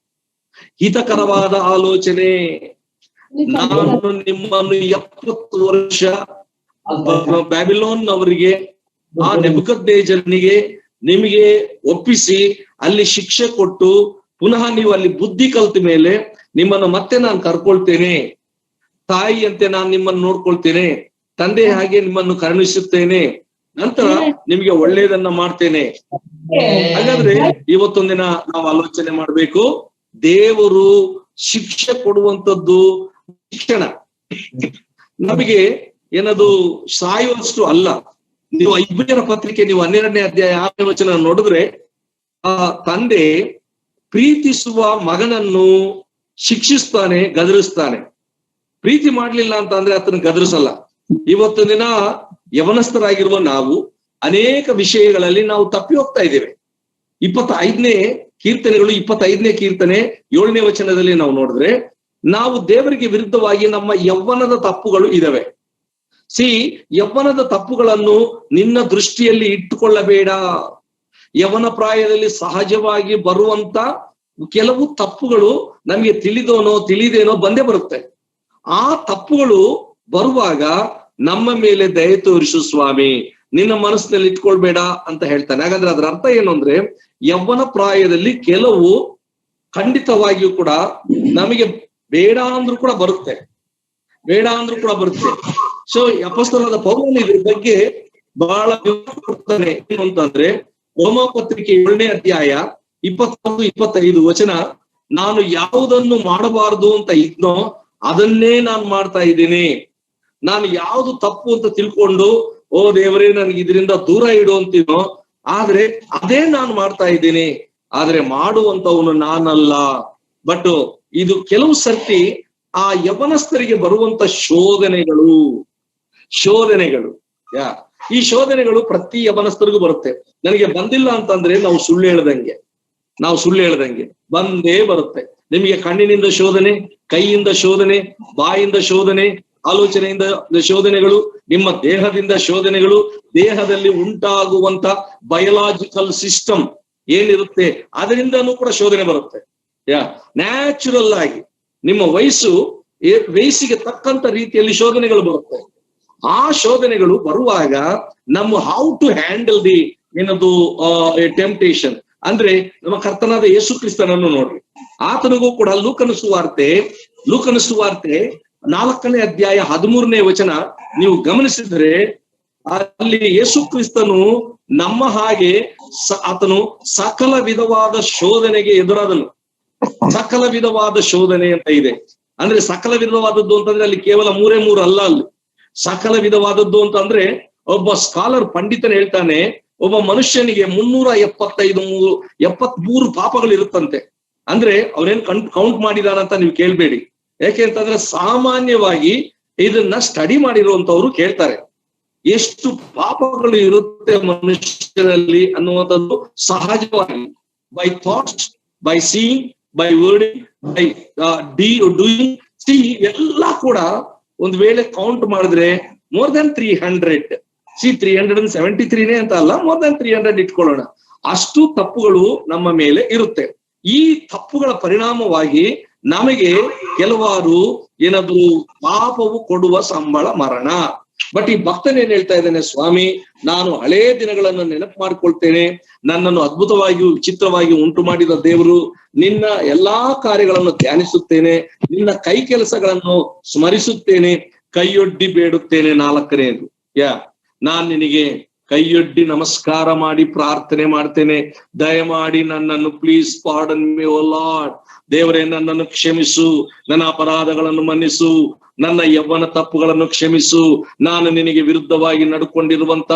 Speaker 1: ಹಿತಕರವಾದ ಆಲೋಚನೆ. ನಾನು ನಿಮ್ಮನ್ನು 70 ವರ್ಷ ಬ್ಯಾಬಿಲೋನ್ ಅವರಿಗೆ, ಆ ನೆಬೂಕದ್ನೆಚ್ಚರನಿಗೆ ನಿಮಗೆ ಒಪ್ಪಿಸಿ ಅಲ್ಲಿ ಶಿಕ್ಷೆ ಕೊಟ್ಟು ಪುನಃ ನೀವು ಅಲ್ಲಿ ಬುದ್ಧಿ ಕಲ್ತ ಮೇಲೆ ನಿಮ್ಮನ್ನು ಮತ್ತೆ ನಾನು ಕರ್ಕೊಳ್ತೇನೆ. ತಾಯಿಯಂತೆ ನಾನು ನಿಮ್ಮನ್ನು ನೋಡ್ಕೊಳ್ತೇನೆ, ತಂದೆ ಹಾಗೆ ನಿಮ್ಮನ್ನು ಕರುಣಿಸುತ್ತೇನೆ, ನಂತರ ನಿಮ್ಗೆ ಒಳ್ಳೇದನ್ನ ಮಾಡ್ತೇನೆ. ಹಾಗಾದ್ರೆ ಇವತ್ತೊಂದಿನ ನಾವು ಆಲೋಚನೆ ಮಾಡ್ಬೇಕು, ದೇವರು ಶಿಕ್ಷೆ ಕೊಡುವಂತದ್ದು ಶಿಕ್ಷಣ ನಮಗೆ ಏನದು ಸಾಯುವಷ್ಟು ಅಲ್ಲ. ನೀವು ಇಬ್ರಿಯರ ಪತ್ರಿಕೆ ನೀವು 12ನೇ ಅಧ್ಯಾಯ 6ನೇ ವಚನ ನೋಡಿದ್ರೆ, ಆ ತಂದೆ ಪ್ರೀತಿಸುವ ಮಗನನ್ನು ಶಿಕ್ಷಿಸ್ತಾನೆ, ಗದರಿಸ್ತಾನೆ. ಪ್ರೀತಿ ಮಾಡ್ಲಿಲ್ಲ ಅಂತ ಅಂದ್ರೆ ಆತನ ಗದರಿಸಲ್ಲ. ಇವತ್ತು ದಿನ ಯವನಸ್ಥರಾಗಿರುವ ನಾವು ಅನೇಕ ವಿಷಯಗಳಲ್ಲಿ ನಾವು ತಪ್ಪಿ ಹೋಗ್ತಾ ಇದ್ದೇವೆ. 25ನೇ ಕೀರ್ತನೆಗಳು 25ನೇ ಕೀರ್ತನೆ 7ನೇ ವಚನದಲ್ಲಿ ನಾವು ನೋಡಿದ್ರೆ, ನಾವು ದೇವರಿಗೆ ವಿರುದ್ಧವಾಗಿ ನಮ್ಮ ಯೌವನದ ತಪ್ಪುಗಳು ಇದಾವೆ. ಯೌವನದ ತಪ್ಪುಗಳನ್ನು ನಿನ್ನ ದೃಷ್ಟಿಯಲ್ಲಿ ಇಟ್ಟುಕೊಳ್ಳಬೇಡ. ಯೌವನ ಪ್ರಾಯದಲ್ಲಿ ಸಹಜವಾಗಿ ಬರುವಂತ ಕೆಲವು ತಪ್ಪುಗಳು ನಮಗೆ ತಿಳಿದೇನೋ ಬಂದೇ ಬರುತ್ತೆ. ಆ ತಪ್ಪುಗಳು ಬರುವಾಗ ನಮ್ಮ ಮೇಲೆ ದಯೆ ತೋರಿಸು ಸ್ವಾಮಿ, ನಿನ್ನ ಮನಸ್ಸಿನಲ್ಲಿ ಇಟ್ಕೊಳ್ಬೇಡ ಅಂತ ಹೇಳ್ತಾನೆ. ಹಾಗಾದ್ರೆ ಅದರ ಅರ್ಥ ಏನು ಅಂದ್ರೆ, ಯೌವನ ಪ್ರಾಯದಲ್ಲಿ ಕೆಲವು ಖಂಡಿತವಾಗಿಯೂ ಕೂಡ ನಮಗೆ ಬೇಡ ಅಂದ್ರೂ ಕೂಡ ಬರುತ್ತೆ. ಸೊ ಅಪೊಸ್ತಲನಾದ ಪೌಲನು ಇದ್ರ ಬಗ್ಗೆ ಬಹಳ ಕೊಡ್ತಾನೆ. ಏನು ಅಂತಂದ್ರೆ, ರೋಮ ಪತ್ರಿಕೆ 7ನೇ ಅಧ್ಯಾಯ 21-25 ವಚನ, ನಾನು ಯಾವುದನ್ನು ಮಾಡಬಾರದು ಅಂತ ಇದ್ನೋ ಅದನ್ನೇ ನಾನು ಮಾಡ್ತಾ ಇದ್ದೀನಿ. ನಾನು ಯಾವುದು ತಪ್ಪು ಅಂತ ತಿಳ್ಕೊಂಡು ಓ ದೇವರೇ ನನಗೆ ಇದರಿಂದ ದೂರ ಇಡು ಅಂತೀನೋ, ಆದ್ರೆ ಅದೇ ನಾನು ಮಾಡ್ತಾ ಇದ್ದೀನಿ. ಆದ್ರೆ ಮಾಡುವಂತವನು ನಾನಲ್ಲ. ಬಟ್ ಇದು ಕೆಲವು ಸರ್ತಿ ಆ ಯವನಸ್ಥರಿಗೆ ಬರುವಂತ ಶೋಧನೆಗಳು ಈ ಶೋಧನೆಗಳು ಪ್ರತಿ ಯವನಸ್ಥರಿಗೂ ಬರುತ್ತೆ. ನನಗೆ ಬಂದಿಲ್ಲ ಅಂತಂದ್ರೆ ನಾವು ಸುಳ್ಳು ಹೇಳ್ದಂಗೆ ಬಂದೇ ಬರುತ್ತೆ. ನಿಮಗೆ ಕಣ್ಣಿನಿಂದ ಶೋಧನೆ, ಕೈಯಿಂದ ಶೋಧನೆ, ಬಾಯಿಂದ ಶೋಧನೆ, ಆಲೋಚನೆಯಿಂದ ಶೋಧನೆಗಳು, ನಿಮ್ಮ ದೇಹದಿಂದ ಶೋಧನೆಗಳು, ದೇಹದಲ್ಲಿ ಉಂಟಾಗುವಂತ ಬಯೋಲಾಜಿಕಲ್ ಸಿಸ್ಟಮ್ ಏನಿರುತ್ತೆ ಅದರಿಂದನೂ ಕೂಡ ಶೋಧನೆ ಬರುತ್ತೆ. ನ್ಯಾಚುರಲ್ ಆಗಿ ನಿಮ್ಮ ವಯಸ್ಸಿಗೆ ತಕ್ಕಂತ ರೀತಿಯಲ್ಲಿ ಶೋಧನೆಗಳು ಬರುತ್ತೆ. ಆ ಶೋಧನೆಗಳು ಬರುವಾಗ ನಮ್ಮ ಹೌ ಟು ಹ್ಯಾಂಡಲ್ ದಿ ಏನದು ಟೆಂಪ್ಟೇಷನ್ ಅಂದ್ರೆ ನಮ್ಮ ಕರ್ತನಾದ ಯೇಸು ಕ್ರಿಸ್ತನನ್ನು ನೋಡ್ರಿ. ಆತನಿಗೂ ಕೂಡ ಲೂಕನ ಸುವಾರ್ತೆ 4ನೇ ಅಧ್ಯಾಯ 13ನೇ ವಚನ ನೀವು ಗಮನಿಸಿದ್ರೆ, ಅಲ್ಲಿ ಯೇಸು ಕ್ರಿಸ್ತನು ನಮ್ಮ ಹಾಗೆ ಆತನು ಸಕಲ ವಿಧವಾದ ಶೋಧನೆಗೆ ಎದುರಾದನು. ಸಕಲ ವಿಧವಾದ ಶೋಧನೆ ಅಂತ ಇದೆ. ಅಂದ್ರೆ ಸಕಲ ವಿಧವಾದದ್ದು ಅಂತಂದ್ರೆ ಅಲ್ಲಿ ಕೇವಲ 3 ಅಲ್ಲ, ಅಲ್ಲಿ ಸಕಲ ವಿಧವಾದದ್ದು ಅಂತಂದ್ರೆ ಒಬ್ಬ ಸ್ಕಾಲರ್ ಪಂಡಿತನ ಹೇಳ್ತಾನೆ, ಒಬ್ಬ ಮನುಷ್ಯನಿಗೆ 373 ಪಾಪಗಳು ಇರುತ್ತಂತೆ. ಅಂದ್ರೆ ಅವನೇನ್ ಕೌಂಟ್ ಮಾಡಿದಾನಂತ ನೀವು ಕೇಳ್ಬೇಡಿ. ಯಾಕೆ ಅಂತಂದ್ರೆ ಸಾಮಾನ್ಯವಾಗಿ ಇದನ್ನ ಸ್ಟಡಿ ಮಾಡಿರುವಂತವ್ರು ಕೇಳ್ತಾರೆ, ಎಷ್ಟು ಪಾಪಗಳು ಇರುತ್ತೆ ಮನುಷ್ಯರಲ್ಲಿ ಅನ್ನುವಂಥದ್ದು ಸಹಜವಾಗಿ. By thoughts, by seeing, by wording, by doing, ಎಲ್ಲ ಕೂಡ ಒಂದ್ ವೇಳೆ ಕೌಂಟ್ ಮಾಡಿದ್ರೆ ಮೋರ್ ದನ್ 300. 373 ಅಂತ ಅಲ್ಲ, ಮೋರ್ ದನ್ 300 ಇಟ್ಕೊಳ್ಳೋಣ. ಅಷ್ಟು ತಪ್ಪುಗಳು ನಮ್ಮ ಮೇಲೆ ಇರುತ್ತೆ. ಈ ತಪ್ಪುಗಳ ಪರಿಣಾಮವಾಗಿ ನಮಗೆ ಕೆಲವಾರು ಏನಾದ್ರು ಪಾಪವು ಕೊಡುವ ಸಂಬಳ ಮರಣ. ಬಟ್ ಈ ಭಕ್ತನ ಏನ್ ಹೇಳ್ತಾ ಇದ್ದಾನೆ, ಸ್ವಾಮಿ ನಾನು ಹಳೇ ದಿನಗಳನ್ನು ನೆನಪು ಮಾಡ್ಕೊಳ್ತೇನೆ, ನನ್ನನ್ನು ಅದ್ಭುತವಾಗಿಯೂ ವಿಚಿತ್ರವಾಗಿ ಉಂಟು ಮಾಡಿದ ದೇವರು, ನಿನ್ನ ಎಲ್ಲಾ ಕಾರ್ಯಗಳನ್ನು ಧ್ಯಾನಿಸುತ್ತೇನೆ, ನಿನ್ನ ಕೈ ಕೆಲಸಗಳನ್ನು ಸ್ಮರಿಸುತ್ತೇನೆ, ಕೈಯೊಡ್ಡಿ ಬೇಡುತ್ತೇನೆ. 4ನೇದು, ನಾನ್ ನಿನಗೆ ಕೈಯೊಡ್ಡಿ ನಮಸ್ಕಾರ ಮಾಡಿ ಪ್ರಾರ್ಥನೆ ಮಾಡ್ತೇನೆ, ದಯಮಾಡಿ ನನ್ನನ್ನು please pardon me O Lord, ದೇವರೇ ನನ್ನನ್ನು ಕ್ಷಮಿಸು, ನನ್ನ ಅಪರಾಧಗಳನ್ನು ಮನ್ನಿಸು, ನನ್ನ ಯೌವನ ತಪ್ಪುಗಳನ್ನು ಕ್ಷಮಿಸು. ನಾನು ನಿನಗೆ ವಿರುದ್ಧವಾಗಿ ನಡ್ಕೊಂಡಿರುವಂತ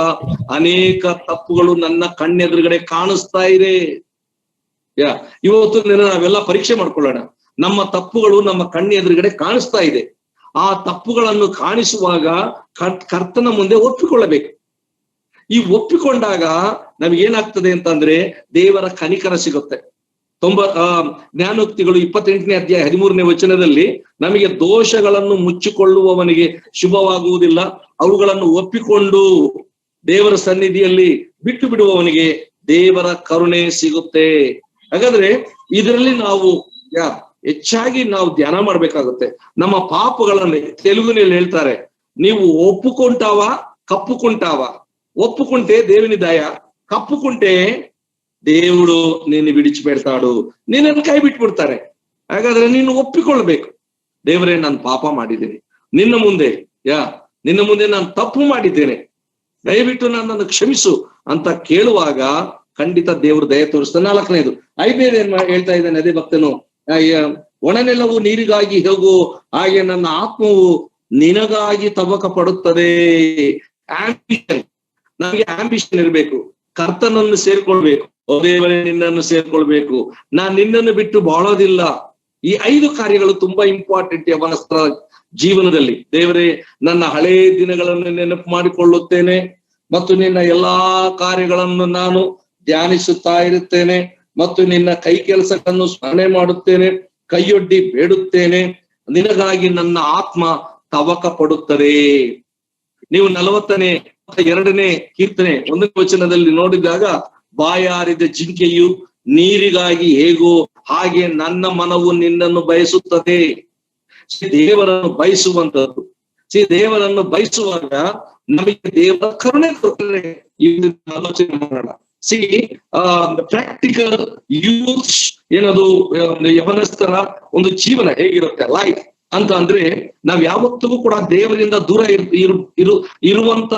Speaker 1: ಅನೇಕ ತಪ್ಪುಗಳು ನನ್ನ ಕಣ್ಣೆದುರುಗಡೆ ಕಾಣಿಸ್ತಾ ಇದೆ. ಇವತ್ತು ನಾವೆಲ್ಲ ಪರೀಕ್ಷೆ ಮಾಡ್ಕೊಳ್ಳೋಣ. ನಮ್ಮ ತಪ್ಪುಗಳು ನಮ್ಮ ಕಣ್ಣು ಎದುರುಗಡೆ ಕಾಣಿಸ್ತಾ ಇದೆ. ಆ ತಪ್ಪುಗಳನ್ನು ಕಾಣಿಸುವಾಗ ಕರ್ತನ ಮುಂದೆ ಒಪ್ಪಿಕೊಳ್ಳಬೇಕು. ಈ ಒಪ್ಪಿಕೊಂಡಾಗ ನಮಗೇನಾಗ್ತದೆ ಅಂತಂದ್ರೆ ದೇವರ ಕನಿಕರ ಸಿಗುತ್ತೆ. ಜ್ಞಾನೋಕ್ತಿಗಳು 28ನೇ ಅಧ್ಯಾಯ 13ನೇ ವಚನದಲ್ಲಿ ನಮಗೆ ದೋಷಗಳನ್ನು ಮುಚ್ಚಿಕೊಳ್ಳುವವನಿಗೆ ಶುಭವಾಗುವುದಿಲ್ಲ, ಅವುಗಳನ್ನು ಒಪ್ಪಿಕೊಂಡು ದೇವರ ಸನ್ನಿಧಿಯಲ್ಲಿ ಬಿಟ್ಟು ಬಿಡುವವನಿಗೆ ದೇವರ ಕರುಣೆ ಸಿಗುತ್ತೆ. ಹಾಗಾದ್ರೆ ಇದರಲ್ಲಿ ನಾವು ಹೆಚ್ಚಾಗಿ ನಾವು ಧ್ಯಾನ ಮಾಡ್ಬೇಕಾಗುತ್ತೆ. ನಮ್ಮ ಪಾಪಗಳನ್ನು ತೆಲುಗಿನಲ್ಲಿ ಹೇಳ್ತಾರೆ, ನೀವು ಒಪ್ಪುಕೊಂಟಾವ ಕಪ್ಪುಕೊಂಟಾವ. ఒప్పుకుంటే దేవుని దయ, కప్పుకుంటే దేవుడు నిన్ను విడిచిపెడతాడు, ನಿನ್ನನ್ನು ಕೈ ಬಿಟ್ಬಿಡ್ತಾರೆ. ಹಾಗಾದ್ರೆ ನೀನು ಒಪ್ಪಿಕೊಳ್ಬೇಕು, ದೇವರೇ ನಾನು ಪಾಪ ಮಾಡಿದ್ದೇನೆ, ನಿನ್ನ ಮುಂದೆ ನಾನು ತಪ್ಪು ಮಾಡಿದ್ದೇನೆ, ದಯವಿಟ್ಟು ನನ್ನನ್ನು ಕ್ಷಮಿಸು ಅಂತ ಕೇಳುವಾಗ ಖಂಡಿತ ದೇವರು ದಯ ತೋರಿಸ್ತಾನೆ. 4ನೇದು 5ನೇದು ಏನ್ ಹೇಳ್ತಾ ಇದ್ದಾನೆ ಅದೇ ಭಕ್ತನು, ಒಣನೆಲವು ನೀರಿಗಾಗಿ ಹೋಗು, ಹಾಗೆ ನನ್ನ ಆತ್ಮವು ನಿನಗಾಗಿ ತವಕ ಪಡುತ್ತದೆ. ಆಂಬಿಷನ್, ನಮಗೆ ಆಂಬಿಷನ್ ಇರಬೇಕು, ಕರ್ತನನ್ನು ಸೇರ್ಕೊಳ್ಬೇಕು, ದೇವರೇ ನಿನ್ನನ್ನು ಸೇರ್ಕೊಳ್ಬೇಕು, ನಾನ್ ನಿನ್ನನ್ನು ಬಿಟ್ಟು ಬಾಳೋದಿಲ್ಲ. ಈ 5 ಕಾರ್ಯಗಳು ತುಂಬಾ ಇಂಪಾರ್ಟೆಂಟ್ ಯವನಸ್ಥರ ಜೀವನದಲ್ಲಿ. ದೇವರೇ ನನ್ನ ಹಳೇ ದಿನಗಳನ್ನು ನೆನಪು ಮಾಡಿಕೊಳ್ಳುತ್ತೇನೆ ಮತ್ತು ನಿನ್ನ ಎಲ್ಲಾ ಕಾರ್ಯಗಳನ್ನು ನಾನು ಧ್ಯಾನಿಸುತ್ತಾ ಇರುತ್ತೇನೆ ಮತ್ತು ನಿನ್ನ ಕೈ ಕೆಲಸಗಳನ್ನು ಸ್ಮರಣೆ ಮಾಡುತ್ತೇನೆ, ಕೈಯೊಡ್ಡಿ ಬೇಡುತ್ತೇನೆ, ನಿನಗಾಗಿ ನನ್ನ ಆತ್ಮ ತವಕ ಪಡುತ್ತದೆ. ನೀವು 42ನೇ ಕೀರ್ತನೆ 1ನೇ ವಚನದಲ್ಲಿ ನೋಡಿದಾಗ, ಬಾಯಾರಿದ ಜಿಂಕೆಯು ನೀರಿಗಾಗಿ ಹೇಗೋ ಹಾಗೆ ನನ್ನ ಮನವು ನಿನ್ನನ್ನು ಬಯಸುತ್ತದೆ. ದೇವರನ್ನು ಬಯಸುವಂತದ್ದು. ದೇವರನ್ನು ಬಯಸುವಾಗ ನಮಗೆ ದೇವರ ಕರುಣೆ ಕೊಡ್ತಾರೆ. ಆಲೋಚನೆ ಮಾಡೋಣ. ಪ್ರಾಕ್ಟಿಕಲ್ ಯೂಸ್ ಏನದು ಯವನಸ್ಥರ ಒಂದು ಜೀವನ ಹೇಗಿರುತ್ತೆ ಲೈಫ್ ಅಂತ ಅಂದ್ರೆ, ನಾವ್ ಯಾವತ್ತಿಗೂ ಕೂಡ ದೇವರಿಂದ ದೂರ ಇರುವಂತ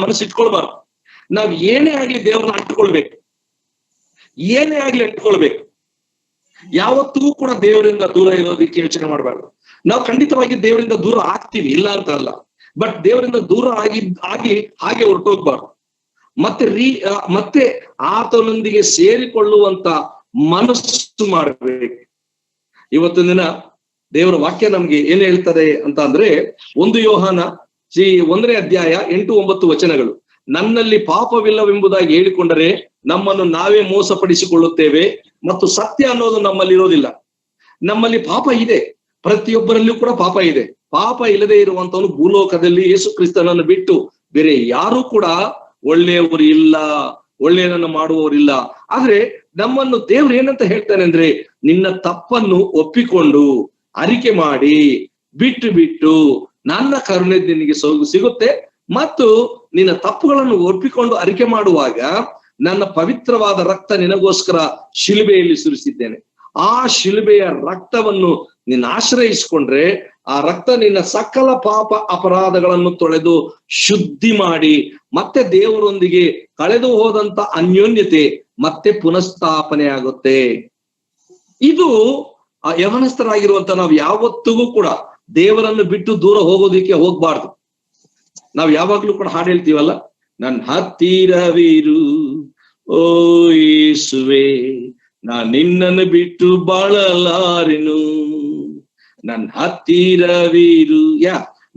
Speaker 1: ಮನಸ್ಸಿಟ್ಕೊಳ್ಬಾರ್ದು. ನಾವ್ ಏನೇ ಆಗ್ಲಿ ದೇವರನ್ನ ಅಂಟ್ಕೊಳ್ಬೇಕು, ಏನೇ ಆಗ್ಲಿ ಅಂಟ್ಕೊಳ್ಬೇಕು. ಯಾವತ್ತಿಗೂ ಕೂಡ ದೇವರಿಂದ ದೂರ ಇರೋದಕ್ಕೆ ಯೋಚನೆ ಮಾಡಬಾರ್ದು. ನಾವು ಖಂಡಿತವಾಗಿ ದೇವರಿಂದ ದೂರ ಆಗ್ತೀವಿ, ಇಲ್ಲ ಅಂತ ಅಲ್ಲ, ಬಟ್ ದೇವರಿಂದ ದೂರ ಆಗಿ ಹಾಗೆ ಹೊರಟೋಗ್ಬಾರ್ದು. ಮತ್ತೆ ಆತನೊಂದಿಗೆ ಸೇರಿಕೊಳ್ಳುವಂತ ಮನಸ್ಸು ಮಾಡಬೇಕು. ಇವತ್ತಿನ ದಿನ ದೇವರ ವಾಕ್ಯ ನಮ್ಗೆ ಏನ್ ಹೇಳ್ತದೆ ಅಂತ ಅಂದ್ರೆ, 1 ಯೋಹಾನ 1ನೇ ಅಧ್ಯಾಯ 8-9 ವಚನಗಳು, ನನ್ನಲ್ಲಿ ಪಾಪವಿಲ್ಲವೆಂಬುದಾಗಿ ಹೇಳಿಕೊಂಡರೆ ನಮ್ಮನ್ನು ನಾವೇ ಮೋಸಪಡಿಸಿಕೊಳ್ಳುತ್ತೇವೆ ಮತ್ತು ಸತ್ಯ ಅನ್ನೋದು ನಮ್ಮಲ್ಲಿ ಇರೋದಿಲ್ಲ. ನಮ್ಮಲ್ಲಿ ಪಾಪ ಇದೆ, ಪ್ರತಿಯೊಬ್ಬರಲ್ಲೂ ಕೂಡ ಪಾಪ ಇದೆ. ಪಾಪ ಇಲ್ಲದೆ ಇರುವಂತವನು ಭೂಲೋಕದಲ್ಲಿ ಯೇಸು ಕ್ರಿಸ್ತನನ್ನು ಬಿಟ್ಟು ಬೇರೆ ಯಾರು ಕೂಡ ಒಳ್ಳೆಯವರು ಇಲ್ಲ, ಒಳ್ಳೆಯದನ್ನು ಮಾಡುವವರಿಲ್ಲ. ಆದ್ರೆ ನಮ್ಮನ್ನು ದೇವ್ರು ಏನಂತ ಹೇಳ್ತಾನೆ ಅಂದ್ರೆ, ನಿನ್ನ ತಪ್ಪನ್ನು ಒಪ್ಪಿಕೊಂಡು ಅರಿಕೆ ಮಾಡಿ ಬಿಟ್ಟು ನನ್ನ ಕರುಣೆ ನಿನಗೆ ಸಿಗುತ್ತೆ ಮತ್ತು ನಿನ್ನ ತಪ್ಪುಗಳನ್ನು ಒಪ್ಪಿಕೊಂಡು ಅರಿಕೆ ಮಾಡುವಾಗ ನನ್ನ ಪವಿತ್ರವಾದ ರಕ್ತ ನಿನಗೋಸ್ಕರ ಶಿಲುಬೆಯಲ್ಲಿ ಸುರಿಸಿದ್ದೇನೆ. ಆ ಶಿಲುಬೆಯ ರಕ್ತವನ್ನು ನಿನ್ನ ಆಶ್ರಯಿಸಿಕೊಂಡ್ರೆ ಆ ರಕ್ತ ನಿನ್ನ ಸಕಲ ಪಾಪ ಅಪರಾಧಗಳನ್ನು ತೊಳೆದು ಶುದ್ಧಿ ಮಾಡಿ ಮತ್ತೆ ದೇವರೊಂದಿಗೆ ಕಳೆದು ಹೋದಂತ ಅನ್ಯೋನ್ಯತೆ ಮತ್ತೆ ಪುನಃಸ್ಥಾಪನೆ ಆಗುತ್ತೆ. ಇದು ಯವನಸ್ಥರಾಗಿರುವಂತ ನಾವು ಯಾವತ್ತಿಗೂ ಕೂಡ ದೇವರನ್ನು ಬಿಟ್ಟು ದೂರ ಹೋಗೋದಿಕ್ಕೆ ಹೋಗ್ಬಾರ್ದು. ನಾವ್ ಯಾವಾಗ್ಲೂ ಕೂಡ ಹಾಡು ಹೇಳ್ತೀವಲ್ಲ, ನನ್ ಹತ್ತಿರವಿರು ಓ ಯೇಸುವೆ, ನಾನ್ ನಿನ್ನನ್ನು ಬಿಟ್ಟು ಬಾಳಲಾರೆನು, ನನ್ ಹತ್ತಿರವಿರು.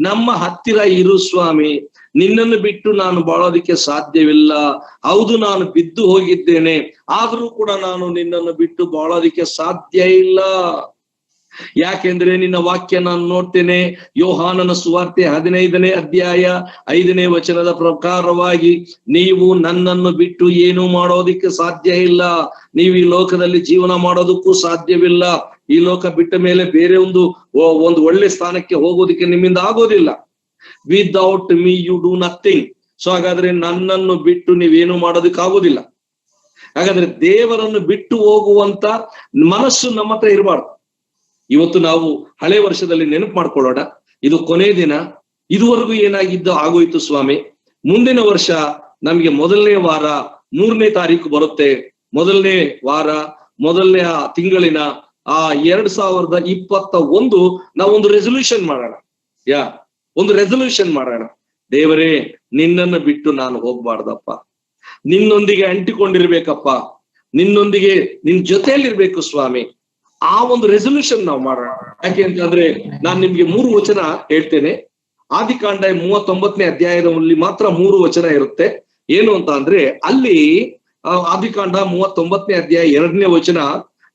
Speaker 1: ನಮ್ಮ ಹತ್ತಿರ ಇರು ಸ್ವಾಮಿ, ನಿನ್ನನ್ನು ಬಿಟ್ಟು ನಾನು ಬಾಳೋದಿಕ್ಕೆ ಸಾಧ್ಯವಿಲ್ಲ. ಹೌದು, ನಾನು ಬಿದ್ದು ಹೋಗಿದ್ದೇನೆ, ಆದ್ರೂ ಕೂಡ ನಾನು ನಿನ್ನನ್ನು ಬಿಟ್ಟು ಬಾಳೋದಿಕ್ಕೆ ಸಾಧ್ಯ ಇಲ್ಲ. ಯಾಕೆಂದ್ರೆ ನಿನ್ನ ವಾಕ್ಯ ನಾನು ನೋಡ್ತೇನೆ. ಯೋಹಾನನ ಸುವಾರ್ತೆ 15ನೇ ಅಧ್ಯಾಯ 5ನೇ ವಚನದ ಪ್ರಕಾರವಾಗಿ, ನೀವು ನನ್ನನ್ನು ಬಿಟ್ಟು ಏನು ಮಾಡೋದಿಕ್ಕೆ ಸಾಧ್ಯ ಇಲ್ಲ, ನೀವು ಈ ಲೋಕದಲ್ಲಿ ಜೀವನ ಮಾಡೋದಕ್ಕೂ ಸಾಧ್ಯವಿಲ್ಲ, ಈ ಲೋಕ ಬಿಟ್ಟ ಮೇಲೆ ಬೇರೆ ಒಂದು ಒಳ್ಳೆ ಸ್ಥಾನಕ್ಕೆ ಹೋಗೋದಿಕ್ಕೆ ನಿಮ್ಮಿಂದ ಆಗೋದಿಲ್ಲ. Without me you do nothing. So ಹಾಗಾದ್ರೆ ನನ್ನನ್ನು ಬಿಟ್ಟು ನೀವೇನು ಮಾಡೋದಕ್ಕೆ ಆಗೋದಿಲ್ಲ. ಹಾಗಾದ್ರೆ ದೇವರನ್ನು ಬಿಟ್ಟು ಹೋಗುವಂತ ಮನಸ್ಸು ನಮ್ಮ ಹತ್ರ ಇರಬಾರ್ದು. ಇವತ್ತು ನಾವು ಹಳೆ ವರ್ಷದಲ್ಲಿ ನೆನಪು ಮಾಡ್ಕೊಳ್ಳೋಣ, ಇದು ಕೊನೆ ದಿನ, ಇದುವರೆಗೂ ಏನಾಗಿದ್ದು ಆಗೋಯ್ತು ಸ್ವಾಮಿ. ಮುಂದಿನ ವರ್ಷ ನಮ್ಗೆ 1ನೇ ವಾರ 3ನೇ ತಾರೀಕು ಬರುತ್ತೆ. 1ನೇ ವಾರ 1ನೇ ತಿಂಗಳಿನ 2021 ನಾವೊಂದು ರೆಸೊಲ್ಯೂಷನ್ ಮಾಡೋಣ. ಒಂದು ರೆಸೊಲ್ಯೂಷನ್ ಮಾಡೋಣ. ದೇವರೇ, ನಿನ್ನನ್ನು ಬಿಟ್ಟು ನಾನು ಹೋಗ್ಬಾರ್ದಪ್ಪ, ನಿನ್ನೊಂದಿಗೆ ಅಂಟಿಕೊಂಡಿರ್ಬೇಕಪ್ಪ, ನಿನ್ನೊಂದಿಗೆ ನಿನ್ ಜೊತೆಯಲ್ಲಿರ್ಬೇಕು ಸ್ವಾಮಿ. ಆ ಒಂದು ರೆಸೊಲ್ಯೂಷನ್ ನಾವು ಮಾಡೋಣ. ಯಾಕೆ ಅಂತಂದ್ರೆ ನಾನು ನಿಮ್ಗೆ 3 ವಚನ ಹೇಳ್ತೇನೆ. ಆದಿಕಾಂಡ 39ನೇ ಅಧ್ಯಾಯದಲ್ಲಿ ಮಾತ್ರ 3 ವಚನ ಇರುತ್ತೆ. ಏನು ಅಂತ ಅಂದ್ರೆ ಅಲ್ಲಿ ಆದಿಕಾಂಡ 39ನೇ ಅಧ್ಯಾಯ 2ನೇ ವಚನ,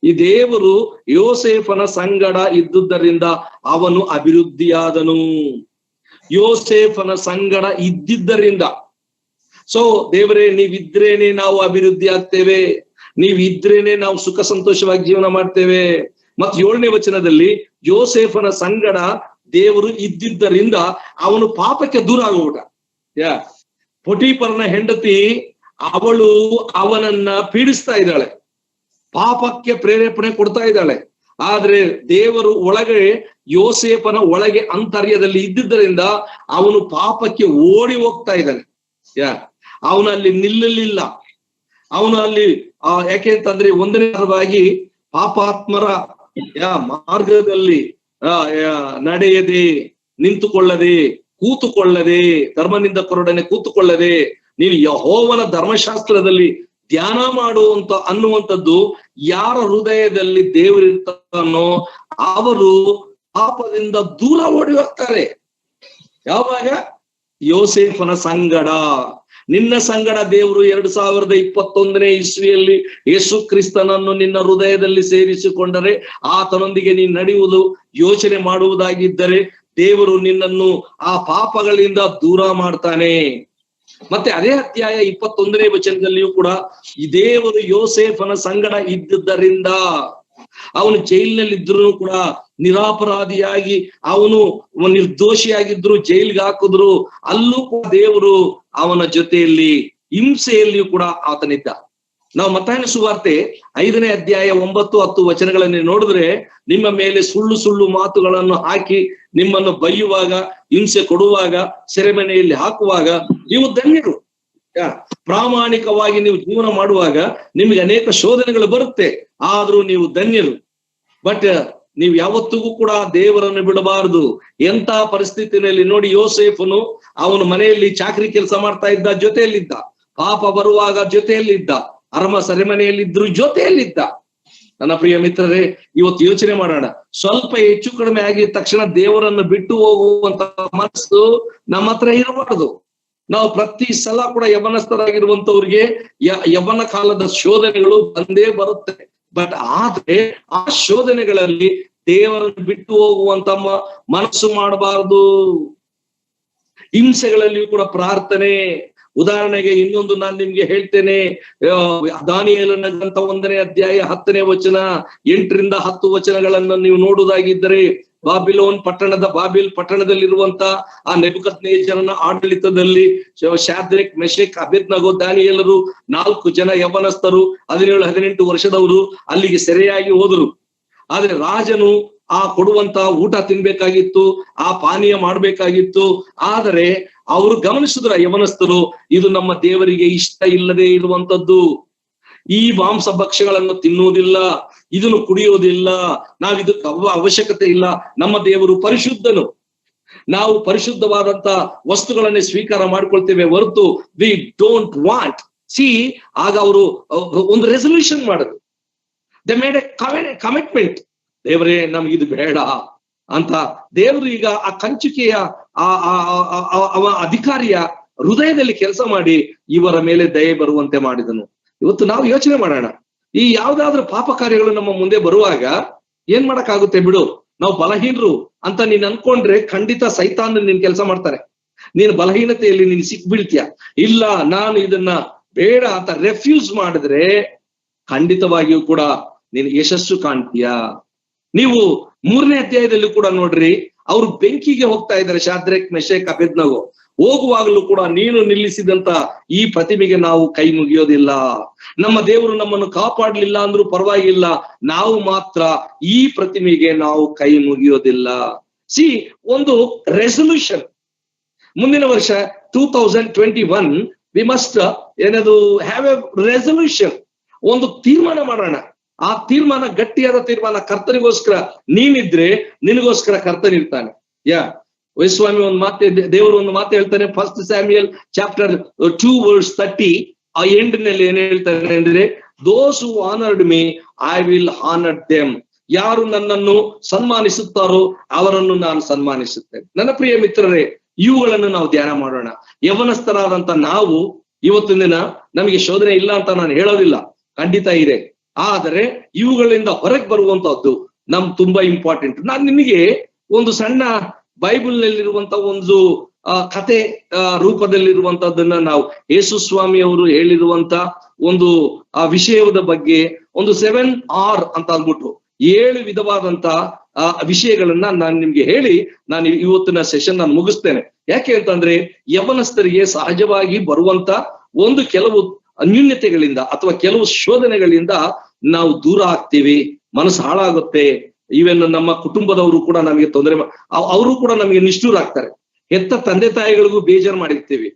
Speaker 1: ಈ ದೇವರು ಯೋಸೇಫನ ಸಂಗಡ ಇದ್ದುದರಿಂದ ಅವನು ಅಭಿವೃದ್ಧಿಯಾದನು. ಯೋಸೇಫನ ಸಂಗಡ ಇದ್ದಿದ್ದರಿಂದ. ಸೊ ದೇವರೇ, ನೀವಿದ್ರೇನೆ ನಾವು ಅಭಿವೃದ್ಧಿ ಆಗ್ತೇವೆ, ನೀವಿದ್ರೇನೆ ನಾವು ಸುಖ ಸಂತೋಷವಾಗಿ ಜೀವನ ಮಾಡ್ತೇವೆ. ಮತ್ 7ನೇ ವಚನದಲ್ಲಿ ಯೋಸೇಫನ ಸಂಗಡ ದೇವರು ಇದ್ದಿದ್ದರಿಂದ ಅವನು ಪಾಪಕ್ಕೆ ದೂರ ಆಗೋಗ್ಬಿಟ್ಟ. ಪೊಟಿಫರನ ಹೆಂಡತಿ ಅವಳು ಅವನನ್ನ ಪೀಡಿಸ್ತಾ ಇದ್ದಾಳೆ, ಪಾಪಕ್ಕೆ ಪ್ರೇರೇಪಣೆ ಕೊಡ್ತಾ ಇದ್ದಾಳೆ. ಆದ್ರೆ ದೇವರು ಒಳಗೆ, ಯೋಸೇಫನ ಒಳಗೆ ಅಂತರ್ಯದಲ್ಲಿ ಇದ್ದಿದ್ದರಿಂದ ಅವನು ಪಾಪಕ್ಕೆ ಓಡಿ ಹೋಗ್ತಾ ಇದ್ದಾನೆ. ಅವನಲ್ಲಿ ನಿಲ್ಲಲಿಲ್ಲ. ಅವನು ಅಲ್ಲಿ ಯಾಕೆ ಅಂತಂದ್ರೆ, ಒಂದನೇದಾಗಿ ಪಾಪಾತ್ಮರ ಮಾರ್ಗದಲ್ಲಿ ನಡೆಯದೆ, ನಿಂತುಕೊಳ್ಳದೆ, ಕೂತುಕೊಳ್ಳದೆ, ಧರ್ಮನಿಂದಕರೊಡನೆ ಕೂತುಕೊಳ್ಳದೆ, ನೀನು ಯೆಹೋವನ ಧರ್ಮಶಾಸ್ತ್ರದಲ್ಲಿ ಧ್ಯಾನ ಮಾಡುವಂತ ಅನ್ನುವಂಥದ್ದು ಯಾರ ಹೃದಯದಲ್ಲಿ ದೇವರಿರ್ತಾನೋ ಅವರು ಪಾಪದಿಂದ ದೂರ ಓಡಿ ಹೋಗ್ತಾರೆ. ಯಾವಾಗ? ಯೋಸೇಫನ ಸಂಗಡ. ನಿನ್ನ ಸಂಗಡ ದೇವರು 2021ನೇ ಇಸ್ವಿಯಲ್ಲಿ ಯೇಸು ಕ್ರಿಸ್ತನನ್ನು ನಿನ್ನ ಹೃದಯದಲ್ಲಿ ಸೇರಿಸಿಕೊಂಡರೆ, ಆತನೊಂದಿಗೆ ನೀನು ನಡೆಯುವುದು ಯೋಚನೆ ಮಾಡುವುದಾಗಿದ್ದರೆ ದೇವರು ನಿನ್ನನ್ನು ಆ ಪಾಪಗಳಿಂದ ದೂರ ಮಾಡ್ತಾನೆ. ಮತ್ತೆ ಅದೇ ಅಧ್ಯಾಯ 21ನೇ ವಚನದಲ್ಲಿಯೂ ಕೂಡ ಈ ದೇವರು ಯೋಸೇಫನ ಸಂಗಡ ಇದ್ದುದರಿಂದ, ಅವನು ಜೈಲಿನಲ್ಲಿ ಇದ್ರು ಕೂಡ ನಿರಾಪರಾಧಿಯಾಗಿ, ಅವನು ನಿರ್ದೋಷಿಯಾಗಿದ್ರು, ಜೈಲ್ಗೆ ಹಾಕಿದ್ರು, ಅಲ್ಲೂ ಕೂಡ ದೇವರು ಅವನ ಜೊತೆಯಲ್ಲಿ, ಹಿಂಸೆಯಲ್ಲಿಯೂ ಕೂಡ ಆತನಿದ್ದ. ನಾವು ಮತ್ತಾಯನ ಸುವಾರ್ತೆ 5ನೇ ಅಧ್ಯಾಯ 9-10 ವಚನಗಳನ್ನು ನೋಡಿದ್ರೆ, ನಿಮ್ಮ ಮೇಲೆ ಸುಳ್ಳು ಸುಳ್ಳು ಮಾತುಗಳನ್ನು ಹಾಕಿ ನಿಮ್ಮನ್ನು ಬೈಯುವಾಗ, ಹಿಂಸೆ ಕೊಡುವಾಗ, ಸೆರೆಮನೆಯಲ್ಲಿ ಹಾಕುವಾಗ ನೀವು ಧನ್ಯರು. ಪ್ರಾಮಾಣಿಕವಾಗಿ ನೀವು ಜೀವನ ಮಾಡುವಾಗ ನಿಮಗೆ ಅನೇಕ ಶೋಧನೆಗಳು ಬರುತ್ತೆ, ಆದ್ರೂ ನೀವು ಧನ್ಯರು. ಬಟ್ ನೀವು ಯಾವತ್ತಿಗೂ ಕೂಡ ದೇವರನ್ನು ಬಿಡಬಾರದು. ಎಂತ ಪರಿಸ್ಥಿತಿಯಲ್ಲಿ ನೋಡಿ, ಯೋಸೇಫನು ಅವನು ಮನೆಯಲ್ಲಿ ಚಾಕರಿ ಕೆಲಸ ಮಾಡ್ತಾ ಇದ್ದ, ಜೊತೆಯಲ್ಲಿದ್ದ. ಪಾಪ ಬರುವಾಗ ಜೊತೆಯಲ್ಲಿದ್ದ, ಸೆರೆಮನೆಯಲ್ಲಿದ್ರು ಜೊತೆಯಲ್ಲಿದ್ದ. ನನ್ನ ಪ್ರಿಯ ಮಿತ್ರರೇ, ಇವತ್ತು ಯೋಚನೆ ಮಾಡೋಣ. ಸ್ವಲ್ಪ ಹೆಚ್ಚು ಕಡಿಮೆ ಆಗಿದ ತಕ್ಷಣ ದೇವರನ್ನು ಬಿಟ್ಟು ಹೋಗುವಂತ ಮನಸ್ಸು ನಮ್ಮ ಹತ್ರ ಇರಬಾರದು. ನಾವು ಪ್ರತಿ ಸಲ ಕೂಡ ಯವನಸ್ಥರಾಗಿರುವಂತವ್ರಿಗೆ ಯವನ ಕಾಲದ ಶೋಧನೆಗಳು ಬಂದೇ ಬರುತ್ತೆ. ಬಟ್ ಆದ್ರೆ ಆ ಶೋಧನೆಗಳಲ್ಲಿ ದೇವರನ್ನು ಬಿಟ್ಟು ಹೋಗುವಂತ ಮನಸ್ಸು ಮಾಡಬಾರದು. ಹಿಂಸೆಗಳಲ್ಲಿಯೂ ಕೂಡ ಪ್ರಾರ್ಥನೆ. ಉದಾಹರಣೆಗೆ ಇನ್ನೊಂದು ನಾನು ನಿಮ್ಗೆ ಹೇಳ್ತೇನೆ. ದಾನಿಯೇಲನ ಗ್ರಂಥ 1ನೇ ಅಧ್ಯಾಯ 10ನೇ ವಚನ, 8-10 ವಚನಗಳನ್ನು ನೀವು ನೋಡುವುದಾಗಿದ್ದರೆ, ಬಾಬಿಲ್ ಪಟ್ಟಣದಲ್ಲಿರುವಂತ ಆ ನೆಬೂಕದ್ನೆಚ್ಚರನ ಆಡಳಿತದಲ್ಲಿ ಶಾದ್ರೆಕ್, ಮೆಷೆಕ್, ಅಬೇದ್ನೆಗೋ, ದಾನಿಯೇಲರು 4 ಜನ ಯವನಸ್ಥರು 17-18 ವರ್ಷದವರು ಅಲ್ಲಿಗೆ ಸೆರೆಯಾಗಿ ಹೋದರು. ಆದ್ರೆ ರಾಜನು ಆ ಕೊಡುವಂತ ಊಟ ತಿನ್ಬೇಕಾಗಿತ್ತು, ಆ ಪಾನೀಯ ಮಾಡ್ಬೇಕಾಗಿತ್ತು. ಆದರೆ ಅವರು ಗಮನಿಸಿದ್ರ ಯವನಸ್ಥರು, ಇದು ನಮ್ಮ ದೇವರಿಗೆ ಇಷ್ಟ ಇಲ್ಲದೆ ಇರುವಂತದ್ದು. ಈ ಮಾಂಸ ಭಕ್ಷ್ಯಗಳನ್ನು ತಿನ್ನುವುದಿಲ್ಲ, ಇದನ್ನು ಕುಡಿಯೋದಿಲ್ಲ, ನಾವಿದಕ್ಕೆ ಅವಶ್ಯಕತೆ ಇಲ್ಲ. ನಮ್ಮ ದೇವರು ಪರಿಶುದ್ಧನು, ನಾವು ಪರಿಶುದ್ಧವಾದಂತ ವಸ್ತುಗಳನ್ನೇ ಸ್ವೀಕಾರ ಮಾಡ್ಕೊಳ್ತೇವೆ ಹೊರತು ವಿ ಡೋಂಟ್ ವಾಂಟ್. ಆಗ ಅವರು ಒಂದು ರೆಸಲ್ಯೂಷನ್ ಮಾಡಿದ್ರು. They made A commitment. ದೇವರೇ, ನಮ್ಗಿದು ಬೇಡ ಅಂತ. ದೇವರು ಈಗ ಆ ಕಂಚುಕೆಯ ಅಧಿಕಾರಿಯ ಹೃದಯದಲ್ಲಿ ಕೆಲಸ ಮಾಡಿ ಇವರ ಮೇಲೆ ದಯೆ ಬರುವಂತೆ ಮಾಡಿದನು. ಇವತ್ತು ನಾವು ಯೋಚನೆ ಮಾಡೋಣ, ಈ ಯಾವ್ದಾದ್ರು ಪಾಪ ಕಾರ್ಯಗಳು ನಮ್ಮ ಮುಂದೆ ಬರುವಾಗ ಏನ್ ಮಾಡಕ್ಕಾಗುತ್ತೆ? ಬಿಡು, ನಾವು ಬಲಹೀನರು ಅಂತ ನೀನ್ ಅನ್ಕೊಂಡ್ರೆ ಖಂಡಿತ ಸೈತಾನ್ ನಿನ್ ಕೆಲಸ ಮಾಡ್ತಾನೆ. ನೀನು ಬಲಹೀನತೆಯಲ್ಲಿ ನೀನ್ ಸಿಕ್ಬೀಳ್ತೀಯ. ಇಲ್ಲ, ನಾನು ಇದನ್ನ ಬೇಡ ಅಂತ ರೆಫ್ಯೂಸ್ ಮಾಡಿದ್ರೆ ಖಂಡಿತವಾಗಿಯೂ ಕೂಡ ನೀನು ಯಶಸ್ಸು ಕಾಣ್ತೀಯ. ನೀವು 3ನೇ ಅಧ್ಯಾಯದಲ್ಲಿ ಕೂಡ ನೋಡ್ರಿ, ಅವರು ಬೆಂಕಿಗೆ ಹೋಗ್ತಾ ಇದ್ದಾರೆ, ಶಾದ್ರೆಕ್, ಮೆಷೆಕ್, ಅಬೇದ್ನೆಗೋ. ಹೋಗುವಾಗಲೂ ಕೂಡ ನೀನು ನಿಲ್ಲಿಸಿದಂತ ಈ ಪ್ರತಿಮೆಗೆ ನಾವು ಕೈ ಮುಗಿಯೋದಿಲ್ಲ. ನಮ್ಮ ದೇವರು ನಮ್ಮನ್ನು ಕಾಪಾಡ್ಲಿಲ್ಲ ಅಂದ್ರೂ ಪರವಾಗಿಲ್ಲ, ನಾವು ಮಾತ್ರ ಈ ಪ್ರತಿಮೆಗೆ ನಾವು ಕೈ ಮುಗಿಯೋದಿಲ್ಲ. ಒಂದು ರೆಸಲ್ಯೂಷನ್. ಮುಂದಿನ ವರ್ಷ 2021 ವಿ ಮಸ್ಟ್ ಏನದು ಹ್ಯಾವ್ ಎ ರೆಸಲ್ಯೂಷನ್. ಒಂದು ತೀರ್ಮಾನ ಮಾಡೋಣ. ಆ ತೀರ್ಮಾನ ಗಟ್ಟಿಯಾದ ತೀರ್ಮಾನ. ಕರ್ತನಿಗೋಸ್ಕರ ನೀನಿದ್ರೆ ನಿನಗೋಸ್ಕರ ಕರ್ತನಿರ್ತಾನೆ. ವೈಸ್ವಾಮಿ ದೇವರು ಒಂದು ಮಾತು ಹೇಳ್ತಾನೆ. 1 ಸ್ಯಾಮ್ಯುಯಲ್ ಚಾಪ್ಟರ್ 2:30 ಆ ಎಂಡ್ ನಲ್ಲಿ ಏನ್ ಹೇಳ್ತಾನೆ ಅಂದ್ರೆ, those who honoured me I will honour them. ಯಾರು ನನ್ನನ್ನು ಸನ್ಮಾನಿಸುತ್ತಾರೋ ಅವರನ್ನು ನಾನು ಸನ್ಮಾನಿಸುತ್ತೇನೆ. ನನ್ನ ಪ್ರಿಯ ಮಿತ್ರರೇ, ಇವುಗಳನ್ನು ನಾವು ಧ್ಯಾನ ಮಾಡೋಣ. ಯವನಸ್ಥರಾದಂತ ನಾವು ಇವತ್ತಿನ ದಿನ ನಮಗೆ ಶೋಧನೆ ಇಲ್ಲ ಅಂತ ನಾನು ಹೇಳೋದಿಲ್ಲ, ಖಂಡಿತ ಇದೆ. ಆದರೆ ಇವುಗಳಿಂದ ಹೊರಗೆ ಬರುವಂತಹದ್ದು ತುಂಬಾ ಇಂಪಾರ್ಟೆಂಟ್. ನಾನು ನಿಮಗೆ ಒಂದು ಸಣ್ಣ ಬೈಬಲ್ ನಲ್ಲಿರುವಂತ ಒಂದು ಕತೆ ರೂಪದಲ್ಲಿರುವಂತದ್ದನ್ನ ನಾವು ಯೇಸು ಸ್ವಾಮಿ ಅವರು ಹೇಳಿರುವಂತ ಒಂದು ವಿಷಯದ ಬಗ್ಗೆ ಒಂದು 7R ಅಂತ ಅಂದ್ಬಿಟ್ಟು 7 ವಿಧವಾದಂತ ವಿಷಯಗಳನ್ನ ನಾನು ನಿಮ್ಗೆ ಹೇಳಿ ನಾನು ಇವತ್ತಿನ ಸೆಷನ್ ನಾನು ಮುಗಿಸ್ತೇನೆ. ಯಾಕೆ ಅಂತಂದ್ರೆ ಯವನಸ್ಥರಿಗೆ ಸಹಜವಾಗಿ ಬರುವಂತ ಒಂದು ಕೆಲವು ನ್ಯೂನ್ಯತೆಗಳಿಂದ ಅಥವಾ ಕೆಲವು ಶೋಧನೆಗಳಿಂದ ನಾವು ದೂರ ಆಗ್ತೀವಿ, ಮನಸ್ಸು ಹಾಳಾಗುತ್ತೆ. ಈವನ್ ನಮ್ಮ ಕುಟುಂಬದವರು ಕೂಡ ನಮಗೆ ತೊಂದರೆ, ಅವರು ಕೂಡ ನಮಗೆ ನಿಷ್ಠೂರ ಆಗ್ತಾರೆ. ಹೆತ್ತ ತಂದೆ ತಾಯಿಗಳಿಗೂ ಬೇಜಾರು ಮಾಡಿರ್ತೀವಿ,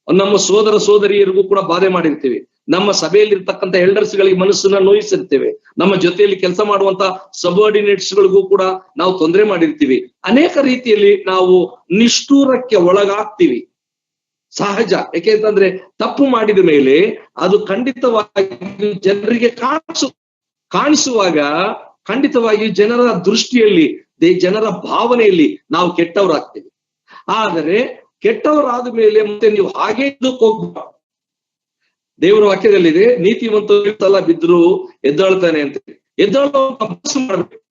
Speaker 1: ನಮ್ಮ ಸೋದರ ಸೋದರಿಯರಿಗೂ ಕೂಡ ಬಾಧೆ ಮಾಡಿರ್ತೀವಿ, ನಮ್ಮ ಸಭೆಯಲ್ಲಿ ಇರ್ತಕ್ಕಂಥ ಎಲ್ಡರ್ಸ್ ಗಳಿಗೆ ಮನಸ್ಸನ್ನ ನೋಯಿಸಿರ್ತೇವೆ, ನಮ್ಮ ಜೊತೆಯಲ್ಲಿ ಕೆಲಸ ಮಾಡುವಂತ ಸಬಾರ್ಡಿನೇಟ್ಸ್ ಗಳಿಗೂ ಕೂಡ ನಾವು ತೊಂದರೆ ಮಾಡಿರ್ತೀವಿ. ಅನೇಕ ರೀತಿಯಲ್ಲಿ ನಾವು ನಿಷ್ಠೂರಕ್ಕೆ ಒಳಗಾಗ್ತೀವಿ, ಸಹಜ. ಯಾಕೆಂತಂದ್ರೆ ತಪ್ಪು ಮಾಡಿದ ಮೇಲೆ ಅದು ಖಂಡಿತವಾಗಿ ಜನರಿಗೆ ಕಾಣಿಸುವಾಗ ಖಂಡಿತವಾಗಿ ಜನರ ದೃಷ್ಟಿಯಲ್ಲಿ, ಜನರ ಭಾವನೆಯಲ್ಲಿ ನಾವು ಕೆಟ್ಟವರಾಗ್ತೀವಿ. ಆದರೆ ಕೆಟ್ಟವರಾದ ಮೇಲೆ ಮತ್ತೆ ನೀವು ಹಾಗೆ ಹೋಗ್ಬಾರ್ದು. ದೇವರ ವಾಕ್ಯದಲ್ಲಿದೆ, ನೀತಿವಂತರು ಸಲ ಬಿದ್ರು ಎದ್ದಾಳ್ತಾನೆ ಅಂತ. ಎದ್ದಾಳೋ ಅಭ್ಯಾಸ ಮಾಡ್ಬೇಕು.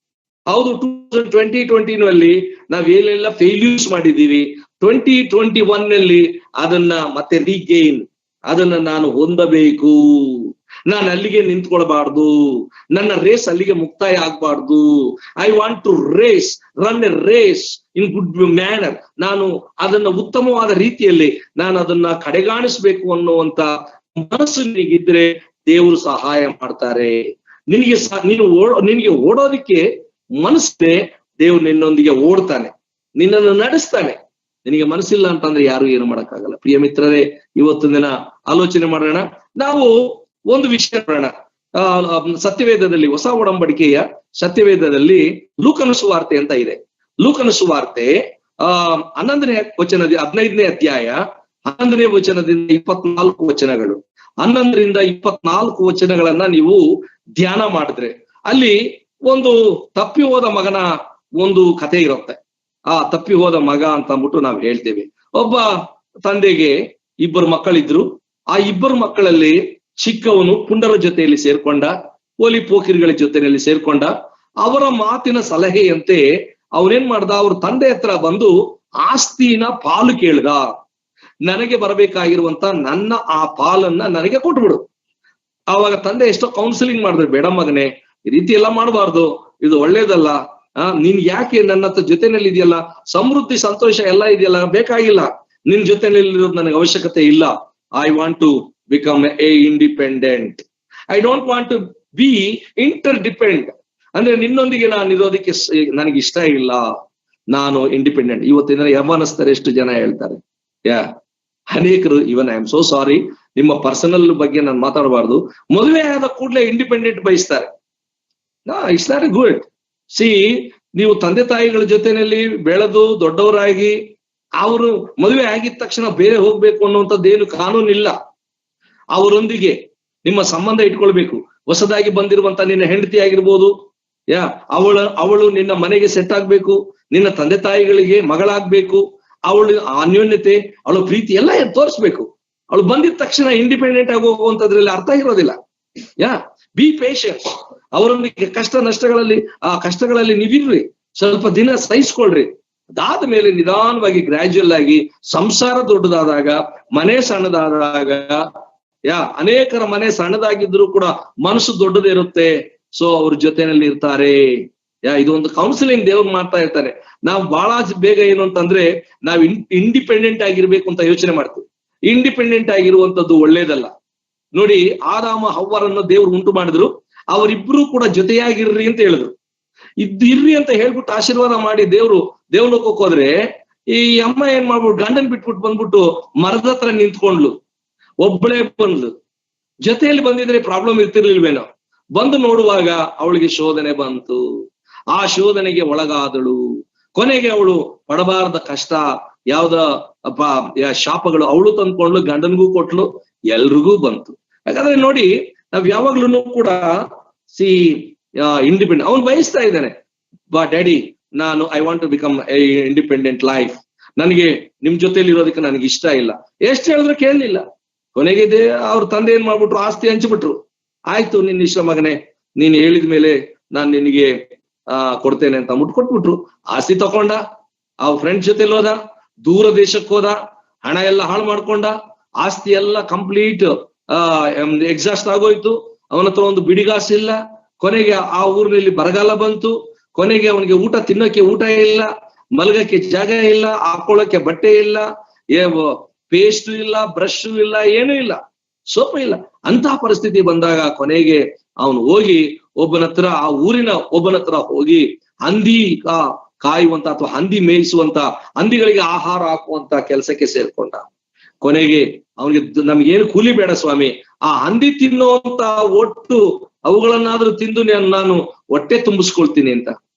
Speaker 1: ಹೌದು, 2020 ನಾವ್ ಏನೆಲ್ಲ ಫೇಲ್ಯೂರ್ಸ್ ಮಾಡಿದೀವಿ, 2021 ಅದನ್ನ ಮತ್ತೆ ರೀಗೇನ್, ಅದನ್ನ ನಾನು ಹೊಂದಬೇಕು. ನಾನು ಅಲ್ಲಿಗೆ ನಿಂತ್ಕೊಳ್ಬಾರ್ದು, ನನ್ನ ರೇಸ್ ಅಲ್ಲಿಗೆ ಮುಕ್ತಾಯ ಆಗ್ಬಾರ್ದು. I want to run a race in good manner. ನಾನು ಅದನ್ನ ಉತ್ತಮವಾದ ರೀತಿಯಲ್ಲಿ ನಾನು ಅದನ್ನ ಕಡೆಗಾಣಿಸ್ಬೇಕು ಅನ್ನುವಂತ ಮನಸ್ಸು ನಿನಗಿದ್ರೆ ದೇವರು ಸಹಾಯ ಮಾಡ್ತಾರೆ. ನಿನಗೆ ಓಡೋದಿಕ್ಕೆ ಮನಸ್ಸೇ ದೇವ್ರು ನಿನ್ನೊಂದಿಗೆ ಓಡ್ತಾನೆ, ನಿನ್ನನ್ನು ನಡೆಸ್ತಾನೆ. ನಿನಗೆ ಮನಸ್ಸಿಲ್ಲ ಅಂತಂದ್ರೆ ಯಾರು ಏನು ಮಾಡಕ್ಕಾಗಲ್ಲ. ಪ್ರಿಯ ಮಿತ್ರರೇ, ಇವತ್ತಿನ ದಿನ ಆಲೋಚನೆ ಮಾಡೋಣ. ನಾವು ಒಂದು ವಿಷಯ ನೋಡೋಣ. ಸತ್ಯವೇದದಲ್ಲಿ, ಹೊಸ ಒಡಂಬಡಿಕೆಯ ಸತ್ಯವೇದದಲ್ಲಿ ಲೂಕನ ಸುವಾರ್ತೆ ಅಂತ ಇದೆ. ಲೂಕನ ಸುವಾರ್ತೆ 11ನೇ ವಚನದ 15ನೇ ಅಧ್ಯಾಯ 11ನೇ ವಚನದಿಂದ 24 ವಚನಗಳು, 11ರಿಂದ 24 ವಚನಗಳನ್ನ ನೀವು ಧ್ಯಾನ ಮಾಡಿದ್ರೆ ಅಲ್ಲಿ ಒಂದು ತಪ್ಪಿ ಹೋದ ಮಗನ ಒಂದು ಕಥೆ ಇರುತ್ತೆ. ಆ ತಪ್ಪಿ ಹೋದ ಮಗ ಅಂತ ಅಂದ್ಬಿಟ್ಟು ನಾವು ಹೇಳ್ತೇವೆ. ಒಬ್ಬ ತಂದೆಗೆ 2 ಮಕ್ಕಳಿದ್ರು. ಆ 2 ಮಕ್ಕಳಲ್ಲಿ ಚಿಕ್ಕವನು ಪುಂಡರ ಜೊತೆಯಲ್ಲಿ ಸೇರ್ಕೊಂಡ, ಪೋಲಿ ಪೋಕಿರಿಗಳ ಜೊತೆಯಲ್ಲಿ ಸೇರ್ಕೊಂಡ. ಅವರ ಮಾತಿನ ಸಲಹೆಯಂತೆ ಅವನೇನ್ ಮಾಡ್ದ, ಅವ್ರ ತಂದೆ ಹತ್ರ ಬಂದು ಆಸ್ತಿನ ಪಾಲು ಕೇಳ್ದ. ನನಗೆ ಬರಬೇಕಾಗಿರುವಂತ ನನ್ನ ಆ ಪಾಲನ್ನ ನನಗೆ ಕೊಟ್ಬಿಡು. ಆವಾಗ ತಂದೆ ಎಷ್ಟೋ ಕೌನ್ಸಿಲಿಂಗ್ ಮಾಡಿದ್ರು, ಬೇಡ ಮಗನೇ, ಈ ರೀತಿ ಎಲ್ಲ ಮಾಡಬಾರ್ದು, ಇದು ಒಳ್ಳೇದಲ್ಲ, ನೀನ್ ಯಾಕೆ ನನ್ನ ಹತ್ರ ಜೊತೆನಲ್ಲಿ ಇದೆಯಲ್ಲ, ಸಮೃದ್ಧಿ ಸಂತೋಷ ಎಲ್ಲ ಇದೆಯಲ್ಲ, ಬೇಕಾಗಿಲ್ಲ, ನಿನ್ ಜೊತೆನಲ್ಲಿರೋದು ನನಗೆ ಅವಶ್ಯಕತೆ ಇಲ್ಲ. I want to become a independent. I don't want to be interdepend. ಅಂದ್ರೆ ನಿನ್ನೊಂದಿಗೆ ನಾನು ಇರೋದಕ್ಕೆ ನನಗೆ ಇಷ್ಟ ಇಲ್ಲ, ನಾನು ಇಂಡಿಪೆಂಡೆಂಟ್. ಇವತ್ತಿನ ಯವನಸ್ಥರು ಎಷ್ಟು ಜನ ಹೇಳ್ತಾರೆ, ಅನೇಕರು, even I am so sorry, ನಿಮ್ಮ ಪರ್ಸನಲ್ ಬಗ್ಗೆ ನಾನು ಮಾತಾಡಬಾರ್ದು, ಮದುವೆ ಆದ ಕೂಡಲೇ ಇಂಡಿಪೆಂಡೆಂಟ್ ಬಯಸ್ತಾರೆ. It's not good. ನೀವು ತಂದೆ ತಾಯಿಗಳ ಜೊತೆನಲ್ಲಿ ಬೆಳೆದು ದೊಡ್ಡವರಾಗಿ ಅವರು ಮದುವೆ ಆಗಿದ ತಕ್ಷಣ ಬೇರೆ ಹೋಗ್ಬೇಕು ಅನ್ನುವಂಥದ್ದೇನು ಕಾನೂನಿಲ್ಲ. ಅವರೊಂದಿಗೆ ನಿಮ್ಮ ಸಂಬಂಧ ಇಟ್ಕೊಳ್ಬೇಕು. ಹೊಸದಾಗಿ ಬಂದಿರುವಂತ ನಿನ್ನ ಹೆಂಡತಿ ಆಗಿರ್ಬೋದು, ಅವಳು ನಿನ್ನ ಮನೆಗೆ ಸೆಟ್ ಆಗ್ಬೇಕು, ನಿನ್ನ ತಂದೆ ತಾಯಿಗಳಿಗೆ ಮಗಳಾಗ್ಬೇಕು, ಅವಳು ಅನ್ಯೋನ್ಯತೆ, ಅವಳ ಪ್ರೀತಿ ಎಲ್ಲ ತೋರಿಸ್ಬೇಕು. ಅವಳು ಬಂದಿದ ತಕ್ಷಣ ಇಂಡಿಪೆಂಡೆಂಟ್ ಆಗಿ ಹೋಗುವಂತದ್ರಲ್ಲಿ ಅರ್ಥ ಇರೋದಿಲ್ಲ. B patience. ಅವರೊಂದಿಗೆ ಆ ಕಷ್ಟಗಳಲ್ಲಿ ನೀವಿರ್ರಿ, ಸ್ವಲ್ಪ ದಿನ ಸಹಿಸ್ಕೊಳ್ರಿ. ಅದಾದ ಮೇಲೆ ನಿಧಾನವಾಗಿ ಗ್ರಾಜುಯಲ್ ಆಗಿ ಸಂಸಾರ ದೊಡ್ಡದಾದಾಗ, ಮನೆ ಸಣ್ಣದಾದಾಗ, ಅನೇಕರ ಮನೆ ಸಣ್ಣದಾಗಿದ್ರು ಕೂಡ ಮನಸ್ಸು ದೊಡ್ಡದೇ ಇರುತ್ತೆ. ಸೊ ಅವ್ರ ಜೊತೆನಲ್ಲಿ ಇರ್ತಾರೆ. ಇದು ಒಂದು ಕೌನ್ಸಿಲಿಂಗ್ ದೇವ್ರು ಮಾಡ್ತಾ ಇರ್ತಾರೆ. ನಾವು ಬಹಳ ಬೇಗ ಏನು ಅಂತಂದ್ರೆ ನಾವು ಇಂಡಿಪೆಂಡೆಂಟ್ ಆಗಿರ್ಬೇಕು ಅಂತ ಯೋಚನೆ ಮಾಡ್ತೀವಿ. ಇಂಡಿಪೆಂಡೆಂಟ್ ಆಗಿರುವಂತದ್ದು ಒಳ್ಳೇದಲ್ಲ. ನೋಡಿ, ಆದಾಮ ಹವ್ವರನ್ನು ದೇವ್ರು ಉಂಟು ಮಾಡಿದ್ರು, ಅವರಿಬ್ರು ಕೂಡ ಜೊತೆಯಾಗಿರ್ರಿ ಅಂತ ಹೇಳಿದ್ರು. ಇರ್ರಿ ಅಂತ ಹೇಳ್ಬಿಟ್ಟು ಆಶೀರ್ವಾದ ಮಾಡಿ ದೇವ್ಲೋಕಕ್ಕೆ ಹೋದ್ರೆ, ಈ ಅಮ್ಮ ಏನ್ ಮಾಡ್ಬಿಟ್ಟು ಗಂಡನ್ ಬಿಟ್ಬಿಟ್ಟು ಬಂದ್ಬಿಟ್ಟು ಮರದ ಹತ್ರ ನಿಂತ್ಕೊಂಡ್ಲು, ಒಬ್ಬಳೇ ಬಂದ್ಲು. ಜೊತೆಯಲ್ಲಿ ಬಂದಿದ್ರೆ ಪ್ರಾಬ್ಲಮ್ ಇರ್ತಿರ್ಲಿಲ್ವೇನೋ. ಬಂದು ನೋಡುವಾಗ ಅವಳಿಗೆ ಶೋಧನೆ ಬಂತು. ಆ ಶೋಧನೆಗೆ ಒಳಗಾದಳು. ಕೊನೆಗೆ ಅವಳು ಪಡಬಾರದ ಕಷ್ಟ, ಶಾಪಗಳು ಅವಳು ತಂದ್ಕೊಂಡ್ಲು, ಗಂಡನ್ಗೂ ಕೊಟ್ಲು, ಎಲ್ರಿಗೂ ಬಂತು. ಯಾಕಂದ್ರೆ ನೋಡಿ, ನಾವ್ ಯಾವಾಗ್ಲೂ ಕೂಡ ಇಂಡಿಪೆಂಡೆಂಟ್. ಅವನು ಬಯಸ್ತಾ ಇದ್ದಾನೆ, ಡ್ಯಾಡಿ ನಾನು I want to become a independent life, ನನಗೆ ನಿಮ್ ಜೊತೆಲಿ ಇರೋದಕ್ಕೆ ನನಗೆ ಇಷ್ಟ ಇಲ್ಲ. ಎಷ್ಟು ಹೇಳಿದ್ರು ಕೇಳಲಿಲ್ಲ. ಕೊನೆಗೆ ಅವ್ರ ತಂದೆ ಏನ್ ಮಾಡ್ಬಿಟ್ರು, ಆಸ್ತಿ ಹಂಚ್ಬಿಟ್ರು. ಆಯ್ತು ನಿನ್ನ ಇಷ್ಟ ಮಗನೇ, ನೀನ್ ಹೇಳಿದ ಮೇಲೆ ನಾನ್ ನಿನಗೆ ಕೊಡ್ತೇನೆ ಅಂತ ಕೊಟ್ಬಿಟ್ರು. ಆಸ್ತಿ ತಕೊಂಡ, ಅವ್ರ ಫ್ರೆಂಡ್ಸ್ ಜೊತೆಲಿ ಹೋದ, ದೂರ ದೇಶಕ್ಕೆ ಹೋದ, ಹಣ ಎಲ್ಲ ಹಾಳು ಮಾಡ್ಕೊಂಡ, ಆಸ್ತಿ ಎಲ್ಲ ಕಂಪ್ಲೀಟ್ ಎಕ್ಸಾಸ್ಟ್ ಆಗೋಯ್ತು. ಅವನ ಹತ್ರ ಒಂದು ಬಿಡಿಗಾಸು ಇಲ್ಲ. ಕೊನೆಗೆ ಆ ಊರಿನಲ್ಲಿ ಬರಗಾಲ ಬಂತು. ಕೊನೆಗೆ ಅವನಿಗೆ ಊಟ ತಿನ್ನೋಕೆ ಊಟ ಇಲ್ಲ, ಮಲಗಕ್ಕೆ ಜಾಗ ಇಲ್ಲ, ಹಾಕೊಳ್ಳೋಕೆ ಬಟ್ಟೆ ಇಲ್ಲ, ಪೇಸ್ಟ್ ಇಲ್ಲ, ಬ್ರಷ್ ಇಲ್ಲ, ಏನೂ ಇಲ್ಲ, ಸೋಪ್ ಇಲ್ಲ. ಅಂತಹ ಪರಿಸ್ಥಿತಿ ಬಂದಾಗ ಕೊನೆಗೆ ಅವನು ಹೋಗಿ ಆ ಊರಿನ ಒಬ್ಬನ ಹತ್ರ ಹೋಗಿ ಹಂದಿ ಕಾಯುವಂತ ಅಥವಾ ಹಂದಿ ಮೇಯಿಸುವಂತ, ಹಂದಿಗಳಿಗೆ ಆಹಾರ ಹಾಕುವಂತ ಕೆಲಸಕ್ಕೆ ಸೇರ್ಕೊಂಡ. ಕೊನೆಗೆ ಅವನಿಗೆ ನಮ್ಗೇನು ಕೂಲಿ ಬೇಡ ಸ್ವಾಮಿ, ಆ ಹಂದಿ ತಿನ್ನುವಂತ ಒಟ್ಟು ಅವುಗಳನ್ನಾದ್ರೂ ತಿಂದು ನಾನು ಹೊಟ್ಟೆ ತುಂಬಿಸ್ಕೊಳ್ತೀನಿ ಅಂತ.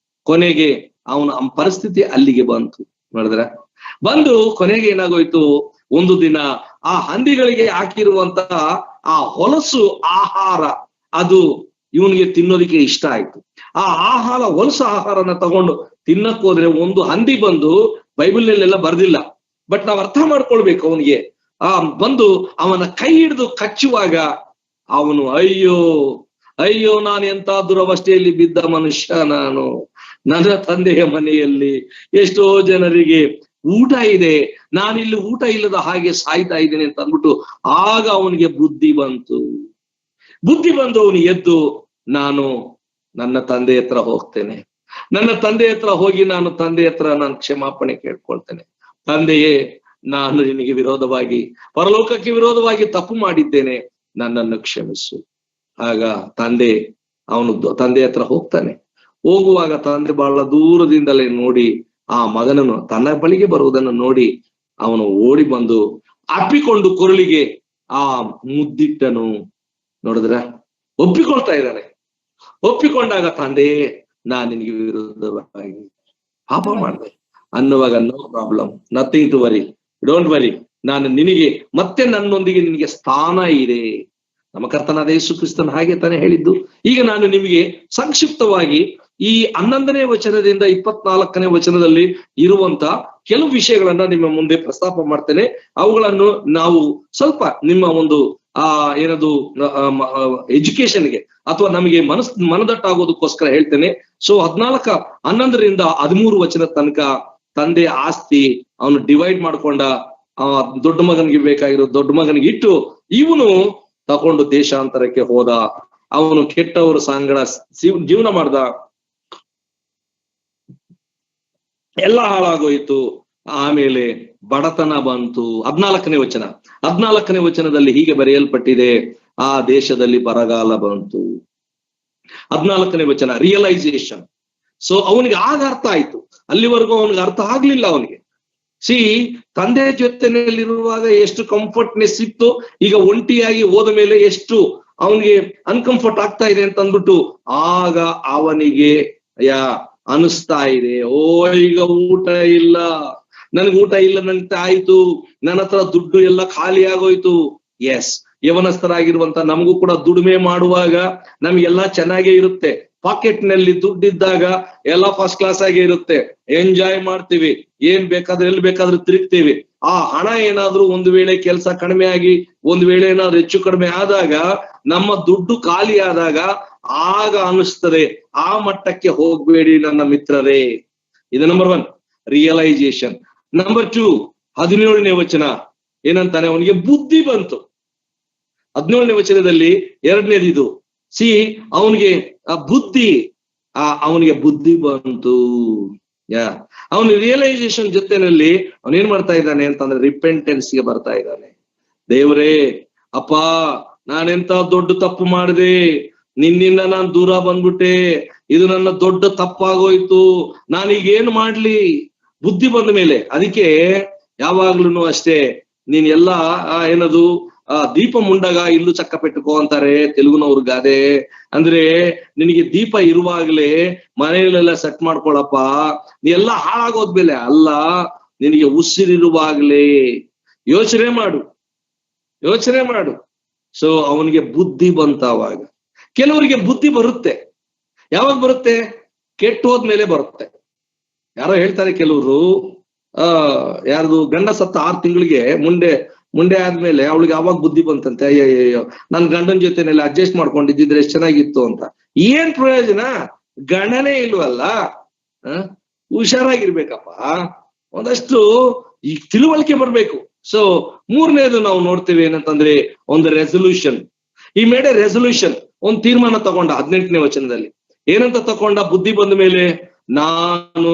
Speaker 1: ಕೊನೆಗೆ ಅವನ ಪರಿಸ್ಥಿತಿ ಅಲ್ಲಿಗೆ ಬಂತು. ನೋಡಿದ್ರ, ಬಂದು ಕೊನೆಗೆ ಏನಾಗೋಯ್ತು, ಒಂದು ದಿನ ಆ ಹಂದಿಗಳಿಗೆ ಹಾಕಿರುವಂತ ಆ ಹೊಲಸು ಆಹಾರ ಅದು ಇವನಿಗೆ ತಿನ್ನೋದಿಕ್ಕೆ ಇಷ್ಟ ಆಯ್ತು. ಆ ಹೊಲಸು ಆಹಾರನ ತಗೊಂಡು ತಿನ್ನಕ್ ಹೋದ್ರೆ ಒಂದು ಹಂದಿ ಬಂದು, ಬೈಬಲ್ನಲ್ಲೆಲ್ಲ ಬರ್ದಿಲ್ಲ, ಬಟ್ ನಾವ್ ಅರ್ಥ ಮಾಡ್ಕೊಳ್ಬೇಕು, ಅವನಿಗೆ ಬಂದು ಅವನ ಕೈ ಹಿಡಿದು ಕಚ್ಚುವಾಗ ಅವನು ಅಯ್ಯೋ ನಾನು ಎಂತ ದುರವಸ್ಥೆಯಲ್ಲಿ ಬಿದ್ದ ಮನುಷ್ಯ ನಾನು, ನನ್ನ ತಂದೆಯ ಮನೆಯಲ್ಲಿ ಎಷ್ಟೋ ಜನರಿಗೆ ಊಟ ಇದೆ, ನಾನಿಲ್ಲಿ ಊಟ ಇಲ್ಲದ ಹಾಗೆ ಸಾಯ್ತಾ ಇದ್ದೇನೆ ಅಂತ ಅಂದ್ಬಿಟ್ಟು ಆಗ ಅವನಿಗೆ ಬುದ್ಧಿ ಬಂತು ಅವನು ಎದ್ದು, ನಾನು ನನ್ನ ತಂದೆ ಹತ್ರ ಹೋಗ್ತೇನೆ, ನನ್ನ ತಂದೆ ಹತ್ರ ಹೋಗಿ ನಾನು ಕ್ಷಮಾಪಣೆ ಕೇಳ್ಕೊಳ್ತೇನೆ. ತಂದೆಯೇ, ನಾನು ನಿನಗೆ ವಿರೋಧವಾಗಿ, ಪರಲೋಕಕ್ಕೆ ವಿರೋಧವಾಗಿ ತಪ್ಪು ಮಾಡಿದ್ದೇನೆ, ನನ್ನನ್ನು ಕ್ಷಮಿಸು. ಆಗ ಅವನು ತಂದೆ ಹತ್ರ ಹೋಗ್ತಾನೆ. ಹೋಗುವಾಗ ತಂದೆ ಬಹಳ ದೂರದಿಂದಲೇ ನೋಡಿ ಆ ಮಗನನ್ನು ತನ್ನ ಬಳಿಗೆ ಬರುವುದನ್ನು ನೋಡಿ ಅವನು ಓಡಿ ಬಂದು ಅಪ್ಪಿಕೊಂಡು ಕೊರಳಿಗೆ ಮುದ್ದಿಟ್ಟನು. ನೋಡಿದ್ರ, ಒಪ್ಪಿಕೊಳ್ತಾ ಇದ್ದಾನೆ. ಒಪ್ಪಿಕೊಂಡಾಗ ತಂದೆ, ನಾನ್ ನಿನಗೆ ವಿರುದ್ಧವಾಗಿ ಪಾಪ ಮಾಡಿದೆ ಅನ್ನುವಾಗ, no problem, nothing to worry, don't worry, ನಾನು ನಿನಗೆ ಮತ್ತೆ ನನ್ನೊಂದಿಗೆ ನಿನಗೆ ಸ್ಥಾನ ಇದೆ. ನಮ್ಮ ಕರ್ತನಾದ ಯೇಸು ಕ್ರಿಸ್ತನ ಹಾಗೆ ತಾನೇ ಹೇಳಿದ್ದು. ಈಗ ನಾನು ನಿಮಗೆ ಸಂಕ್ಷಿಪ್ತವಾಗಿ ಈ 11ನೇ ವಚನದಿಂದ 24ನೇ ವಚನದಲ್ಲಿ ಇರುವಂತ ಕೆಲವು ವಿಷಯಗಳನ್ನ ನಿಮ್ಮ ಮುಂದೆ ಪ್ರಸ್ತಾಪ ಮಾಡ್ತೇನೆ. ಅವುಗಳನ್ನು ನಾವು ಸ್ವಲ್ಪ ನಿಮ್ಮ ಒಂದು ಏನದು ಎಜುಕೇಶನ್ಗೆ ಅಥವಾ ನಮಗೆ ಮನದಟ್ಟಾಗೋದಕ್ಕೋಸ್ಕರ ಹೇಳ್ತೇನೆ. ಸೊ 11ರಿಂದ 13 ವಚನ ತನಕ ತಂದೆ ಆಸ್ತಿ ಅವನು ಡಿವೈಡ್ ಮಾಡ್ಕೊಂಡ. ದೊಡ್ಡ ಮಗನಿಗೆ ಬೇಕಾಗಿರೋ ದೊಡ್ಡ ಮಗನಿಗೆ ಇಟ್ಟು ಇವನು ತಕೊಂಡು ದೇಶಾಂತರಕ್ಕೆ ಹೋದ. ಅವನು ಕೆಟ್ಟವರ ಸಂಗಡ ಜೀವನ ಮಾಡ್ದ, ಎಲ್ಲ ಹಾಳಾಗೋಯ್ತು. ಆಮೇಲೆ ಬಡತನ ಬಂತು. 14ನೇ ವಚನದಲ್ಲಿ ಹೀಗೆ ಬರೆಯಲ್ಪಟ್ಟಿದೆ, ಆ ದೇಶದಲ್ಲಿ ಬರಗಾಲ ಬಂತು. 14ನೇ ವಚನ ರಿಯಲೈಸೇಷನ್. ಸೊ ಅವನಿಗೆ ಆಗ ಅರ್ಥ ಆಯ್ತು, ಅಲ್ಲಿವರೆಗೂ ಅವನಿಗೆ ಅರ್ಥ ಆಗ್ಲಿಲ್ಲ. ಅವನಿಗೆ ತಂದೆ ಜೊತೆನಲ್ಲಿರುವಾಗ ಎಷ್ಟು ಕಂಫರ್ಟ್ನೆಸ್ ಇತ್ತು, ಈಗ ಒಂಟಿಯಾಗಿ ಹೋದ ಮೇಲೆ ಎಷ್ಟು ಅವನಿಗೆ ಅನ್ಕಂಫರ್ಟ್ ಆಗ್ತಾ ಇದೆ ಅಂತ ಅಂದ್ಬಿಟ್ಟು ಆಗ ಅವನಿಗೆ ಅನಿಸ್ತಾ ಇದೆ, ಈಗ ಊಟ ಇಲ್ಲ, ನನ್ಗೆ ಊಟ ಇಲ್ಲ ನಂತ ಆಯ್ತು, ನನ್ನ ಹತ್ರ ದುಡ್ಡು ಎಲ್ಲ ಖಾಲಿ ಆಗೋಯ್ತು. ಎಸ್, ಯವನಸ್ಥರಾಗಿರುವಂತ ನಮಗೂ ಕೂಡ ದುಡಿಮೆ ಮಾಡುವಾಗ ನಮ್ಗೆಲ್ಲಾ ಚೆನ್ನಾಗೇ ಇರುತ್ತೆ. ಪಾಕೆಟ್ ನಲ್ಲಿ ದುಡ್ಡಿದ್ದಾಗ ಎಲ್ಲ ಫಸ್ಟ್ ಕ್ಲಾಸ್ ಆಗೇ ಇರುತ್ತೆ, ಎಂಜಾಯ್ ಮಾಡ್ತೀವಿ, ಏನ್ ಬೇಕಾದ್ರೆ ಎಲ್ಲಿ ಬೇಕಾದ್ರೂ ತಿರುಗ್ತೀವಿ. ಆ ಹಣ ಏನಾದ್ರೂ ಒಂದು ವೇಳೆ ಕೆಲಸ ಕಡಿಮೆ ಆಗಿ ಒಂದು ವೇಳೆ ಏನಾದ್ರು ಹೆಚ್ಚು ಕಡಿಮೆ ಆದಾಗ, ನಮ್ಮ ದುಡ್ಡು ಖಾಲಿ ಆದಾಗ ಆಗ ಅನಿಸ್ತದೆ, ಆ ಮಟ್ಟಕ್ಕೆ ಹೋಗ್ಬೇಡಿ ನನ್ನ ಮಿತ್ರರೇ. ಇದು ನಂಬರ್ 1 ರಿಯಲೈಸೇಷನ್. ನಂಬರ್ 2 17ನೇ ವಚನ ಏನಂತಾನೆ, ಅವನಿಗೆ ಬುದ್ಧಿ ಬಂತು. 17ನೇ ವಚನದಲ್ಲಿ 2ನೇದಿದು ಅವನಿಗೆ ಅವನಿಗೆ ಬುದ್ಧಿ ಬಂತು. ಅವನು ರಿಯಲೈಸೇಷನ್ ಜೊತೆನಲ್ಲಿ ಅವನೇನ್ ಮಾಡ್ತಾ ಇದ್ದಾನೆ ಅಂತಂದ್ರೆ ರಿಪೆಂಟೆನ್ಸ್ಗೆ ಬರ್ತಾ ಇದ್ದಾನೆ. ದೇವ್ರೇ, ಅಪ್ಪ, ನಾನೆಂತ ದೊಡ್ಡ ತಪ್ಪು ಮಾಡಿದೆ, ನಿನ್ನಿಂದ ನಾನು ದೂರ ಬಂದ್ಬಿಟ್ಟೆ, ಇದು ನನ್ನ ದೊಡ್ಡ ತಪ್ಪಾಗೋಯ್ತು, ನಾನೀಗೇನು ಮಾಡ್ಲಿ? ಬುದ್ಧಿ ಬಂದ ಮೇಲೆ. ಅದಕ್ಕೆ ಯಾವಾಗ್ಲೂ ಅಷ್ಟೇ, ನೀನ್ ಎಲ್ಲಾ ಏನದು ದೀಪ ಮುಂಡಾಗ ಇಲ್ಲು ಚಕ್ಕ ಪೆಟ್ಟುಕೋ ಅಂತಾರೆ ತೆಲುಗುನವ್ರ ಗಾದೆ. ಅಂದ್ರೆ ನಿನಗೆ ದೀಪ ಇರುವಾಗ್ಲೇ ಮನೆಯಲ್ಲೆಲ್ಲ ಸೆಟ್ ಮಾಡ್ಕೊಳಪ್ಪ, ನೀ ಎಲ್ಲಾ ಹಾಳಾಗೋದ್ಮೇಲೆ ಅಲ್ಲ, ನಿನಗೆ ಉಸಿರಿರುವಾಗ್ಲೇ ಯೋಚನೆ ಮಾಡು. ಸೊ ಅವನಿಗೆ ಬುದ್ಧಿ ಬಂತ. ಅವಾಗ ಕೆಲವರಿಗೆ ಬುದ್ಧಿ ಬರುತ್ತೆ, ಯಾವಾಗ ಬರುತ್ತೆ? ಕೆಟ್ಟು ಹೋದ್ಮೇಲೆ ಬರುತ್ತೆ. ಯಾರೋ ಹೇಳ್ತಾರೆ ಕೆಲವರು, ಯಾರ್ದು ಗಂಡ ಸತ್ತ 6 ತಿಂಗಳಿಗೆ ಮುಂಡೆ ಆದ್ಮೇಲೆ ಅವಳಿಗೆ ಅವಾಗ ಬುದ್ಧಿ ಬಂತಂತೆ, ಅಯ್ಯಯ್ಯೋ ನನ್ ಗಂಡನ ಜೊತೆನೆಲ್ಲ ಅಡ್ಜಸ್ಟ್ ಮಾಡ್ಕೊಂಡಿದ್ದಿದ್ರೆ ಎಷ್ಟು ಚೆನ್ನಾಗಿತ್ತು ಅಂತ. ಏನ್ ಪ್ರಯೋಜನ? ಗಂಡನೇ ಇಲ್ವಲ್ಲ. ಹುಷಾರಾಗಿರ್ಬೇಕಪ್ಪ, ಒಂದಷ್ಟು ಈ ತಿಳುವಳಿಕೆ ಬರ್ಬೇಕು. ಸೊ 3ನೇದು ನಾವು ನೋಡ್ತೇವೆ ಏನಂತಂದ್ರೆ, ಒಂದು ರೆಸೊಲ್ಯೂಷನ್. ಈ ಮೇಡೆ ರೆಸೊಲ್ಯೂಷನ್, ಒಂದು ತೀರ್ಮಾನ ತಗೊಂಡ 18ನೇ ವಚನದಲ್ಲಿ. ಏನಂತ ತಗೊಂಡ? ಬುದ್ಧಿ ಬಂದ ಮೇಲೆ ನಾನು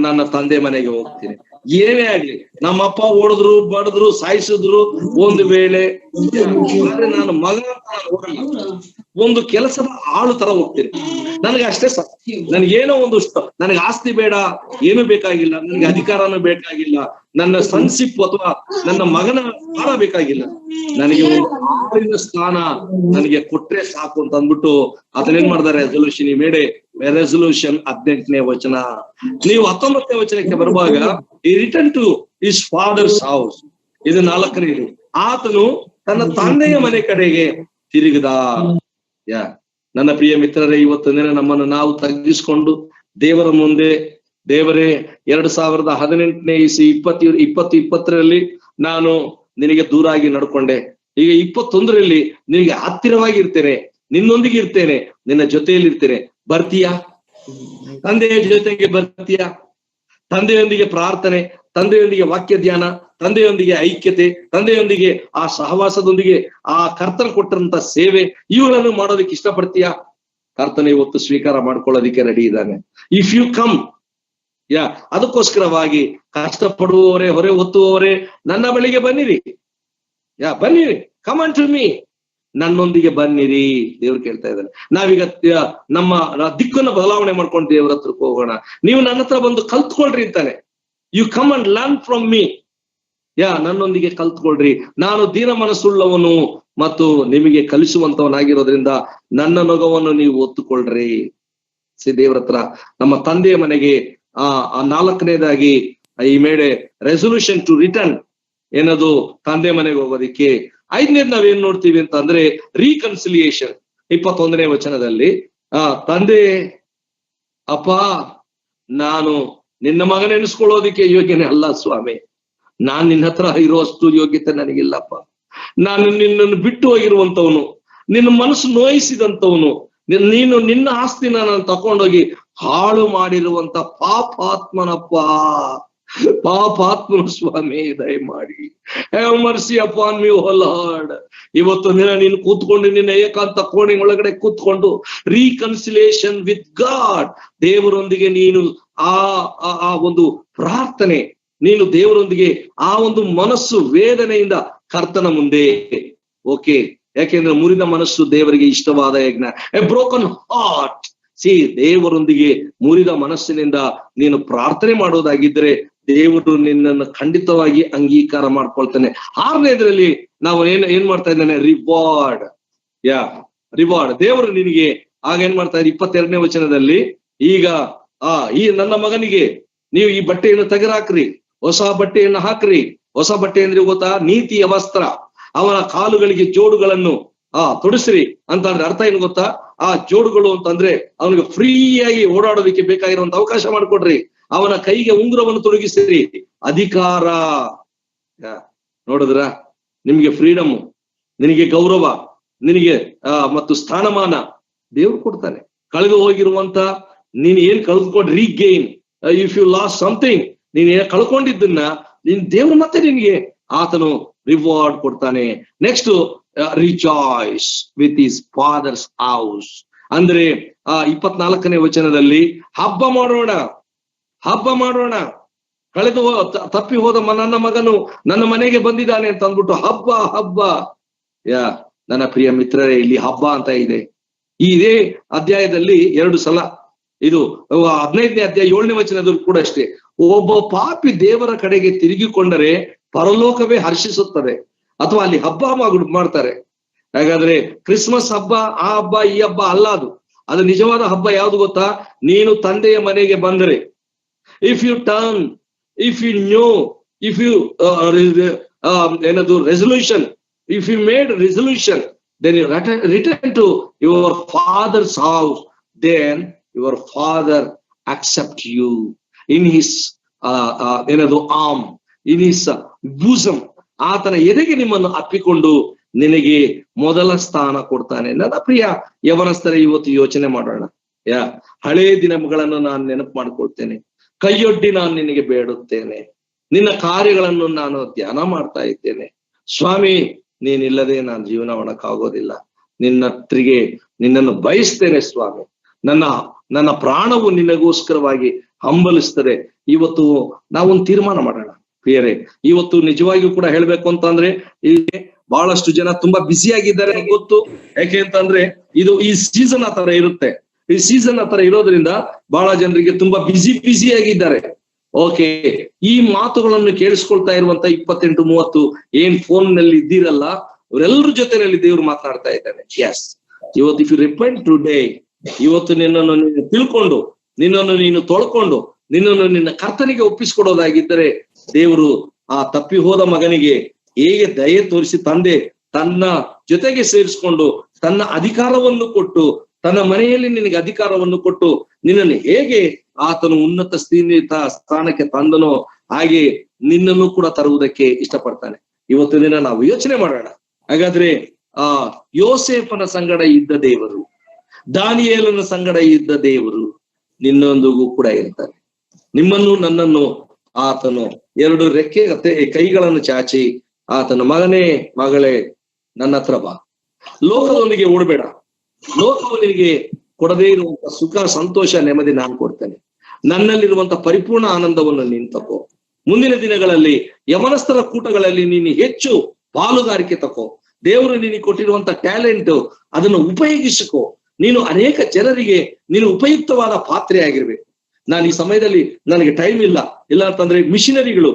Speaker 1: ನನ್ನ ತಂದೆ ಮನೆಗೆ ಹೋಗ್ತೀನಿ. ಏನೇ ಆಗ್ಲಿ, ನಮ್ಮಪ್ಪ ಓಡಿದ್ರು, ಬಡಿದ್ರು, ಸಾಯಿಸಿದ್ರು, ಒಂದು ವೇಳೆ ಆದ್ರೆ ನಾನು ಮಗ ಅಂತ ನಾನು ಹೋಗಲ್ಲ. ಒಂದು ಕೆಲಸದ ಆಳು ತರ ಹೋಗ್ತೀನಿ. ನನಗೆ ಅಷ್ಟೇ ನನಗೇನೋ ಒಂದು ನನಗೆ ಆಸ್ತಿ ಬೇಡ, ಏನು ಬೇಕಾಗಿಲ್ಲ, ನನಗೆ ಅಧಿಕಾರನೂ ಬೇಕಾಗಿಲ್ಲ, ನನ್ನ ಸನ್ಸಿಪ್ ಅಥವಾ ನನ್ನ ಮಗನ ಸ್ಥಾನ ಬೇಕಾಗಿಲ್ಲ, ನನಗೆ ಒಂದು ಆಳಿನ ಸ್ಥಾನ ನನಗೆ ಕೊಟ್ರೆ ಸಾಕು ಅಂತ ಅಂದ್ಬಿಟ್ಟು ಅದನ್ನೇನ್ ಮಾಡ್ತಾರೆ? ರೆಸೊಲ್ಯೂಷನ್. ಈ ಮೇಡೆ ರೆಸೊಲ್ಯೂಷನ್ 18ನೇ ವಚನ. ನೀವು 19ನೇ ವಚನಕ್ಕೆ ಬರುವಾಗ, ಈ return to his father's house, ಇದು 4ನೇದು. ಆತನು ತನ್ನ ತಂದೆಯ ಮನೆ ಕಡೆಗೆ ತಿರುಗಿದ. ನನ್ನ ಪ್ರಿಯ ಮಿತ್ರರೇ, ಇವತ್ತು ನಮ್ಮನ್ನು ನಾವು ತಗ್ಗಿಸ್ಕೊಂಡು ದೇವರ ಮುಂದೆ, ದೇವರೇ 2018ನೇ ಇಸಿ 2020ರಲ್ಲಿ ನಾನು ನಿನಗೆ ದೂರಾಗಿ ನಡ್ಕೊಂಡೆ, ಈಗ 21ರಲ್ಲಿ ನಿನಗೆ ಹತ್ತಿರವಾಗಿ ಇರ್ತೇನೆ, ನಿನ್ನೊಂದಿಗೆ ಇರ್ತೇನೆ, ನಿನ್ನ ಜೊತೆಯಲ್ಲಿ ಇರ್ತೇನೆ, ಬರ್ತೀಯಾ? ತಂದೆಯ ಜೊತೆಗೆ ಬರ್ತೀಯಾ? ತಂದೆಯೊಂದಿಗೆ ಪ್ರಾರ್ಥನೆ, ತಂದೆಯೊಂದಿಗೆ ವಾಕ್ಯ ಧ್ಯಾನ, ತಂದೆಯೊಂದಿಗೆ ಐಕ್ಯತೆ, ತಂದೆಯೊಂದಿಗೆ ಆ ಸಹವಾಸದೊಂದಿಗೆ ಆ ಕರ್ತನ ಕೊಟ್ಟಂತ ಸೇವೆ, ಇವುಗಳನ್ನು ಮಾಡೋದಕ್ಕೆ ಇಷ್ಟಪಡ್ತೀಯಾ? ಕರ್ತನ ಇವತ್ತು ಸ್ವೀಕಾರ ಮಾಡ್ಕೊಳ್ಳೋದಿಕ್ಕೆ ರೆಡಿ ಇದ್ದಾನೆ. ಇಫ್ ಯು ಕಮ್, ಅದಕ್ಕೋಸ್ಕರವಾಗಿ ಕಷ್ಟಪಡುವವರೇ, ಹೊರೆ ಹೊತ್ತುವವರೇ, ನನ್ನ ಬಳಿಗೆ ಬನ್ನಿರಿ. ಬನ್ನಿರಿ, ಕಮ್ ಆನ್ ಟು ಮೀ, ನನ್ನೊಂದಿಗೆ ಬನ್ನಿರಿ. ದೇವ್ರು ಕೇಳ್ತಾ ಇದ್ದಾನೆ. ನಾವೀಗ ನಮ್ಮ ದಿಕ್ಕನ್ನು ಬದಲಾವಣೆ ಮಾಡ್ಕೊಂಡು ದೇವ್ರ ಹತ್ರಕ್ಕೆ ಹೋಗೋಣ. ನೀವು ನನ್ನ ಹತ್ರ ಬಂದು ಕಲ್ತ್ಕೊಳ್ರಿ ಅಂತಾನೆ. You come and learn from me. ನನ್ನೊಂದಿಗೆ ಕಲ್ತ್ಕೊಳ್ರಿ, ನಾನು ದೀನ ಮನಸ್ಸುಳ್ಳವನು ಮತ್ತು ನಿಮಗೆ ಕಲಿಸುವಂತವನಾಗಿರೋದ್ರಿಂದ ನನ್ನ ನೊಗವನ್ನು ನೀವು ಒತ್ತುಕೊಳ್ರಿ. ದೇವ್ರ ಹತ್ರ, ನಮ್ಮ ತಂದೆಯ ಮನೆಗೆ ಆ 4ನೇದಾಗಿ ಈ ಮೇಡೆ ರೆಸೊಲ್ಯೂಷನ್ ಟು ರಿಟರ್ನ್, ಏನದು? ತಂದೆ ಮನೆಗೆ ಹೋಗೋದಿಕ್ಕೆ. 5ನೇದ್ ನಾವೇನ್ ನೋಡ್ತೀವಿ ಅಂತ ಅಂದ್ರೆ, ರೀಕನ್ಸಿಲಿಯೇಷನ್. 21ನೇ ವಚನದಲ್ಲಿ, ತಂದೆ, ಅಪ್ಪ, ನಾನು ನಿನ್ನ ಮಗನೆನಿಸ್ಕೊಳ್ಳೋದಿಕ್ಕೆ ಯೋಗ್ಯನೇ ಅಲ್ಲ ಸ್ವಾಮಿ, ನಾನ್ ನಿನ್ನ ಹತ್ರ ಇರುವಷ್ಟು ಯೋಗ್ಯತೆ ನನಗಿಲ್ಲಪ್ಪ. ನಾನು ನಿನ್ನನ್ನು ಬಿಟ್ಟು ಹೋಗಿರುವಂತವನು, ನಿನ್ನ ಮನಸ್ಸು ನೋಯಿಸಿದಂತವನು, ನೀನು ನಿನ್ನ ಆಸ್ತಿನ ನಾನು ತಕೊಂಡೋಗಿ ಹಾಳು ಮಾಡಿರುವಂತ ಪಾಪಾತ್ಮನಪ್ಪ, ಪಾಪಾತ್ಮನ ಸ್ವಾಮಿ, ದಯಮಾಡಿ have mercy upon me O Lord. ಇವತ್ತು ನೀನು ಕೂತ್ಕೊಂಡು, ನಿನ್ನ ಏಕಾಂತ ಕೋಣೆ ಒಳಗಡೆ ಕೂತ್ಕೊಂಡು ರೀಕನ್ಸಿಲೇಷನ್ ವಿತ್ ಗಾಡ್, ದೇವರೊಂದಿಗೆ ನೀನು ಆ ಒಂದು ಪ್ರಾರ್ಥನೆ, ನೀನು ದೇವರೊಂದಿಗೆ ಆ ಒಂದು ಮನಸ್ಸು ವೇದನೆಯಿಂದ ಕರ್ತನ ಮುಂದೆ. ಓಕೆ, ಯಾಕೆಂದ್ರೆ ಮುರಿದ ಮನಸ್ಸು ದೇವರಿಗೆ ಇಷ್ಟವಾದ ಯಜ್ಞ. A broken heart. ದೇವರೊಂದಿಗೆ ಮುರಿದ ಮನಸ್ಸಿನಿಂದ ನೀನು ಪ್ರಾರ್ಥನೆ ಮಾಡೋದಾಗಿದ್ರೆ ದೇವರು ನಿನ್ನನ್ನು ಖಂಡಿತವಾಗಿ ಅಂಗೀಕಾರ ಮಾಡ್ಕೊಳ್ತಾನೆ. 6ನೇದ್ರಲ್ಲಿ ನಾವು ಏನ್ ಮಾಡ್ತಾ ಇದ್ದಾನೆ? ರಿವಾರ್ಡ್. ರಿವಾರ್ಡ್. ದೇವರು ನಿನಗೆ ಆಗ ಏನ್ ಮಾಡ್ತಾ ಇದ್ದಾರೆ? 22ನೇ ವಚನದಲ್ಲಿ, ಈಗ ಈ ನನ್ನ ಮಗನಿಗೆ ನೀವು ಈ ಬಟ್ಟೆಯನ್ನು ತೆಗೆದುಹಾಕ್ರಿ, ಹೊಸ ಬಟ್ಟೆಯನ್ನು ಹಾಕ್ರಿ. ಹೊಸ ಬಟ್ಟೆ ಅಂದ್ರೆ ಗೊತ್ತಾ? ನೀತಿಯ ವಸ್ತ್ರ. ಅವನ ಕಾಲುಗಳಿಗೆ ಜೋಡುಗಳನ್ನು ತೊಡಿಸ್ರಿ ಅಂತಂದ್ರೆ ಅರ್ಥ ಏನು ಗೊತ್ತಾ? ಆ ಜೋಡುಗಳು ಅಂತಂದ್ರೆ ಅವನಿಗೆ ಫ್ರೀಯಾಗಿ ಓಡಾಡೋದಕ್ಕೆ ಬೇಕಾಗಿರುವಂತ ಅವಕಾಶ ಮಾಡಿಕೊಡ್ರಿ. ಅವನ ಕೈಗೆ ಉಂಗುರವನ್ನು ತೊಡಗಿಸಿರಿ. ಅಧಿಕಾರ. ನೋಡಿದ್ರ, ನಿಮ್ಗೆ ಫ್ರೀಡಮ್, ನಿನಗೆ ಗೌರವ, ನಿನಗೆ ಮತ್ತು ಸ್ಥಾನಮಾನ ದೇವ್ರು ಕೊಡ್ತಾನೆ. ಕಳೆದು ಹೋಗಿರುವಂತ ನೀನ್ ಏನ್ ಕಳೆದುಕೊಂಡು regain, if you lost something, ನೀನ್ ಏನ್ ಕಳ್ಕೊಂಡಿದ್ದನ್ನ ನೀನ್ ದೇವ್ರು ಮತ್ತೆ ನಿನ್ಗೆ ಆತನು ರಿವಾರ್ಡ್ ಕೊಡ್ತಾನೆ. Next, rejoice with his father's house. ಅಂದ್ರೆ 24ನೇ ವಚನದಲ್ಲಿ, ಹಬ್ಬ ಮಾಡೋಣ, ಹಬ್ಬ ಮಾಡೋಣ, ಕಳೆದು ತಪ್ಪಿ ಹೋದ ನನ್ನ ಮಗನು ನನ್ನ ಮನೆಗೆ ಬಂದಿದ್ದಾನೆ ಅಂತ ಅಂದ್ಬಿಟ್ಟು ಹಬ್ಬ ಹಬ್ಬ. ನನ್ನ ಪ್ರಿಯ ಮಿತ್ರರೇ, ಇಲ್ಲಿ ಹಬ್ಬ ಅಂತ ಇದೆ. ಇದೇ ಅಧ್ಯಾಯದಲ್ಲಿ 2 ಸಲ, ಇದು 15ನೇ ಅಧ್ಯಾಯ 7ನೇ ವಚನದಲ್ಲಿ ಕೂಡ ಅಷ್ಟೇ. ಒಬ್ಬ ಪಾಪಿ ದೇವರ ಕಡೆಗೆ ತಿರುಗಿಕೊಂಡರೆ ಪರಲೋಕವೇ ಹರ್ಷಿಸುತ್ತದೆ, ಅಥವಾ ಅಲ್ಲಿ ಹಬ್ಬ ಮಾಡ್ತಾರೆ. ಹಾಗಾದ್ರೆ ಕ್ರಿಸ್ಮಸ್ ಹಬ್ಬ, ಆ ಹಬ್ಬ, ಈ ಹಬ್ಬ ಅಲ್ಲ. ಅದು ನಿಜವಾದ ಹಬ್ಬ ಯಾವ್ದು ಗೊತ್ತಾ? ನೀನು ತಂದೆಯ ಮನೆಗೆ ಬಂದರೆ, if you turn, if you new, if you ಏನದು resolution, if you made resolution, then you return to your father's house. then your father accept you in his ಏನದು arm, in his bosom. ಆತನ ಎದೆಗೆ ನಿಮ್ಮನ್ನು ಅಪ್ಪಿಕೊಂಡು ನಿನಗೆ ಮೊದಲ ಸ್ಥಾನ ಕೊಡ್ತಾನೆ. ನನ್ನ ಪ್ರಿಯ ಯವನಸ್ಥರೇ, ಇವತ್ತು ಯೋಚನೆ ಮಾಡೋಣ. ಹಳೇ ದಿನಗಳನ್ನು ನಾನು ನೆನಪು ಮಾಡ್ಕೊಳ್ತೇನೆ, ಕೈಯೊಡ್ಡಿ ನಾನು ನಿನಗೆ ಬೇಡುತ್ತೇನೆ, ನಿನ್ನ ಕಾರ್ಯಗಳನ್ನು ನಾನು ಧ್ಯಾನ ಮಾಡ್ತಾ ಇದ್ದೇನೆ. ಸ್ವಾಮಿ, ನೀನಿಲ್ಲದೆ ನಾನು ಜೀವನ ಮಾಡಕ್ಕಾಗೋದಿಲ್ಲ. ನಿನ್ನತ್ರಿಗೆ ನಿನ್ನನ್ನು ಬಯಸ್ತೇನೆ ಸ್ವಾಮಿ. ನನ್ನ ಪ್ರಾಣವು ನಿನಗೋಸ್ಕರವಾಗಿ ಹಂಬಲಿಸ್ತದೆ. ಇವತ್ತು ನಾವೊಂದು ತೀರ್ಮಾನ ಮಾಡೋಣ ಪ್ರಿಯರೇ. ಇವತ್ತು ನಿಜವಾಗಿಯೂ ಕೂಡ ಹೇಳ್ಬೇಕು ಅಂತಂದ್ರೆ, ಇಲ್ಲಿ ಬಹಳಷ್ಟು ಜನ ತುಂಬಾ ಬ್ಯುಸಿ ಆಗಿದ್ದಾರೆ ಗೊತ್ತು. ಯಾಕೆ ಅಂತಂದ್ರೆ ಈ ಸೀಸನ್ ಆ ತರ ಇರುತ್ತೆ. ಈ ಸೀಸನ್ ಆ ತರ ಇರೋದ್ರಿಂದ ಬಹಳ ಜನರಿಗೆ ತುಂಬಾ ಬ್ಯುಸಿ ಆಗಿದ್ದಾರೆ. ಓಕೆ, ಈ ಮಾತುಗಳನ್ನು ಕೇಳಿಸ್ಕೊಳ್ತಾ ಇರುವಂತ 28-30 ಏನ್ ಫೋನ್ ನಲ್ಲಿ ಇದ್ದೀರಲ್ಲ, ಅವರೆಲ್ಲರ ಜೊತೆನಲ್ಲಿ ದೇವ್ರು ಮಾತನಾಡ್ತಾ ಇದ್ದಾನೆ. ಎಸ್, ಇವತ್ತು ಇಫ್ ಯು ರಿಪೆಂಟ್ ಟುಡೇ, ಇವತ್ತು ನಿನ್ನನ್ನು ನೀನು ತಿಳ್ಕೊಂಡು, ನಿನ್ನನ್ನು ನೀನು ತೊಳ್ಕೊಂಡು, ನಿನ್ನನ್ನು ನಿನ್ನ ಕರ್ತನಿಗೆ ಒಪ್ಪಿಸ್ಕೊಡೋದಾಗಿದ್ದರೆ, ದೇವರು ಆ ತಪ್ಪಿ ಹೋದ ಮಗನಿಗೆ ಹೇಗೆ ದಯೆ ತೋರಿಸಿ ತಂದೆ ತನ್ನ ಜೊತೆಗೆ ಸೇರಿಸ್ಕೊಂಡು ತನ್ನ ಅಧಿಕಾರವನ್ನು ಕೊಟ್ಟು, ತನ್ನ ಮನೆಯಲ್ಲಿ ನಿನಗೆ ಅಧಿಕಾರವನ್ನು ಕೊಟ್ಟು ನಿನ್ನನ್ನು ಹೇಗೆ ಆತನು ಉನ್ನತ ಸ್ಥಾನಕ್ಕೆ ತಂದನೋ, ಹಾಗೆ ನಿನ್ನನ್ನು ಕೂಡ ತರುವುದಕ್ಕೆ ಇಷ್ಟಪಡ್ತಾನೆ. ಇವತ್ತು ದಿನ ನಾವು ಯೋಚನೆ ಮಾಡೋಣ. ಹಾಗಾದ್ರೆ ಯೋಸೇಫನ ಸಂಗಡ ಇದ್ದ ದೇವರು, ದಾನಿಯೇಲನ ಸಂಗಡ ಇದ್ದ ದೇವರು ನಿನ್ನೊಂದಿಗೂ ಕೂಡ ಇರ್ತಾನೆ. ನಿಮ್ಮನ್ನು ನನ್ನನ್ನು ಆತನು 2 ರೆಕ್ಕೆ ಕೈಗಳನ್ನು ಚಾಚಿ ಆತನ ಮಗನೇ ಮಗಳೇ ನನ್ನ ಹತ್ರ ಬಾ, ಲೋಕದೊಂದಿಗೆ ಓಡಬೇಡ, ಲೋಕವು ನಿನಗೆ ಕೊಡದೇ ಇರುವಂತ ಸುಖ ಸಂತೋಷ ನೆಮ್ಮದಿ ನಾನು ಕೊಡ್ತೇನೆ. ನನ್ನಲ್ಲಿರುವಂತ ಪರಿಪೂರ್ಣ ಆನಂದವನ್ನು ನೀನು ತಕೋ. ಮುಂದಿನ ದಿನಗಳಲ್ಲಿ ಯವನಸ್ಥರ ಕೂಟಗಳಲ್ಲಿ ನೀನು ಹೆಚ್ಚು ಪಾಲುಗಾರಿಕೆ ತಕೋ. ದೇವರು ನಿನಗೆ ಕೊಟ್ಟಿರುವಂತ ಟ್ಯಾಲೆಂಟ್ ಅದನ್ನು ಉಪಯೋಗಿಸಿಕೋ. ನೀನು ಅನೇಕ ಜನರಿಗೆ ನೀನು ಉಪಯುಕ್ತವಾದ ಪಾತ್ರೆ ಆಗಿರ್ಬೇಕು. ನಾನು ಈ ಸಮಯದಲ್ಲಿ ನನಗೆ ಟೈಮ್ ಇಲ್ಲ ಅಂತಂದ್ರೆ ಮಿಷನರಿಗಳು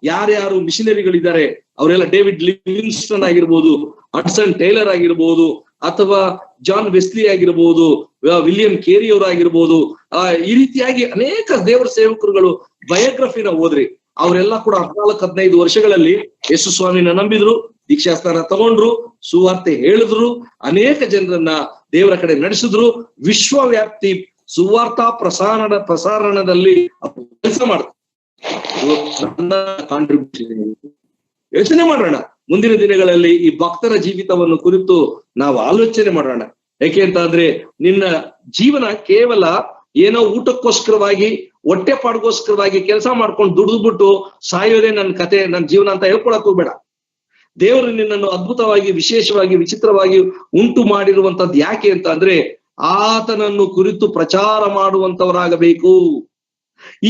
Speaker 1: ಯಾರ್ಯಾರು ಮಿಷನರಿಗಳಿದ್ದಾರೆ ಅವರೆಲ್ಲ ಡೇವಿಡ್ ಲಿವಿಂಗ್ಸ್ಟನ್ ಆಗಿರ್ಬೋದು, ಹಡ್ಸನ್ ಟೇಲರ್ ಆಗಿರ್ಬೋದು, ಅಥವಾ ಜಾನ್ ವೆಸ್ಲಿ ಆಗಿರ್ಬೋದು, ವಿಲಿಯಂ ಕೇರಿ ಅವರಾಗಿರ್ಬೋದು, ಈ ರೀತಿಯಾಗಿ ಅನೇಕ ದೇವರ ಸೇವಕರುಗಳು ಬಯೋಗ್ರಫಿನ ಓದ್ರಿ. ಅವರೆಲ್ಲ ಕೂಡ 14-15 ವರ್ಷಗಳಲ್ಲಿ ಯೇಸು ಸ್ವಾಮಿನ ನಂಬಿದ್ರು, ದೀಕ್ಷಾಸ್ಥಾನ ತಗೊಂಡ್ರು, ಸುವಾರ್ತೆ ಹೇಳಿದ್ರು, ಅನೇಕ ಜನರನ್ನ ದೇವರ ಕಡೆ ನಡೆಸಿದ್ರು, ವಿಶ್ವವ್ಯಾಪ್ತಿ ಸುವಾರ್ತಾ ಪ್ರಸಾರಣದಲ್ಲಿ ಕೆಲಸ ಮಾಡ್ತಾರೆ. ಕಾಂಟ್ರಿಬ್ಯೂಷನ್ ಯೋಚನೆ ಮಾಡೋಣ. ಮುಂದಿನ ದಿನಗಳಲ್ಲಿ ಈ ಭಕ್ತರ ಜೀವಿತವನ್ನು ಕುರಿತು ನಾವು ಆಲೋಚನೆ ಮಾಡೋಣ. ಯಾಕೆ ಅಂತ ಅಂದ್ರೆ ನಿನ್ನ ಜೀವನ ಕೇವಲ ಏನೋ ಊಟಕ್ಕೋಸ್ಕರವಾಗಿ, ಹೊಟ್ಟೆಪಾಡಿಗೋಸ್ಕರವಾಗಿ ಕೆಲಸ ಮಾಡ್ಕೊಂಡು ದುಡಿದ್ಬಿಟ್ಟು ಸಾಯೋದೇ ನನ್ನ ಕತೆ, ನನ್ನ ಜೀವನ ಅಂತ ಹೇಳ್ಕೊಳಕ್ ಹೋಗ್ಬೇಡ. ದೇವರು ನಿನ್ನನ್ನು ಅದ್ಭುತವಾಗಿ, ವಿಶೇಷವಾಗಿ, ವಿಚಿತ್ರವಾಗಿ ಉಂಟು ಮಾಡಿರುವಂತದ್ದು ಯಾಕೆ ಅಂತ ಅಂದ್ರೆ ಆತನನ್ನು ಕುರಿತು ಪ್ರಚಾರ ಮಾಡುವಂತವರಾಗಬೇಕು.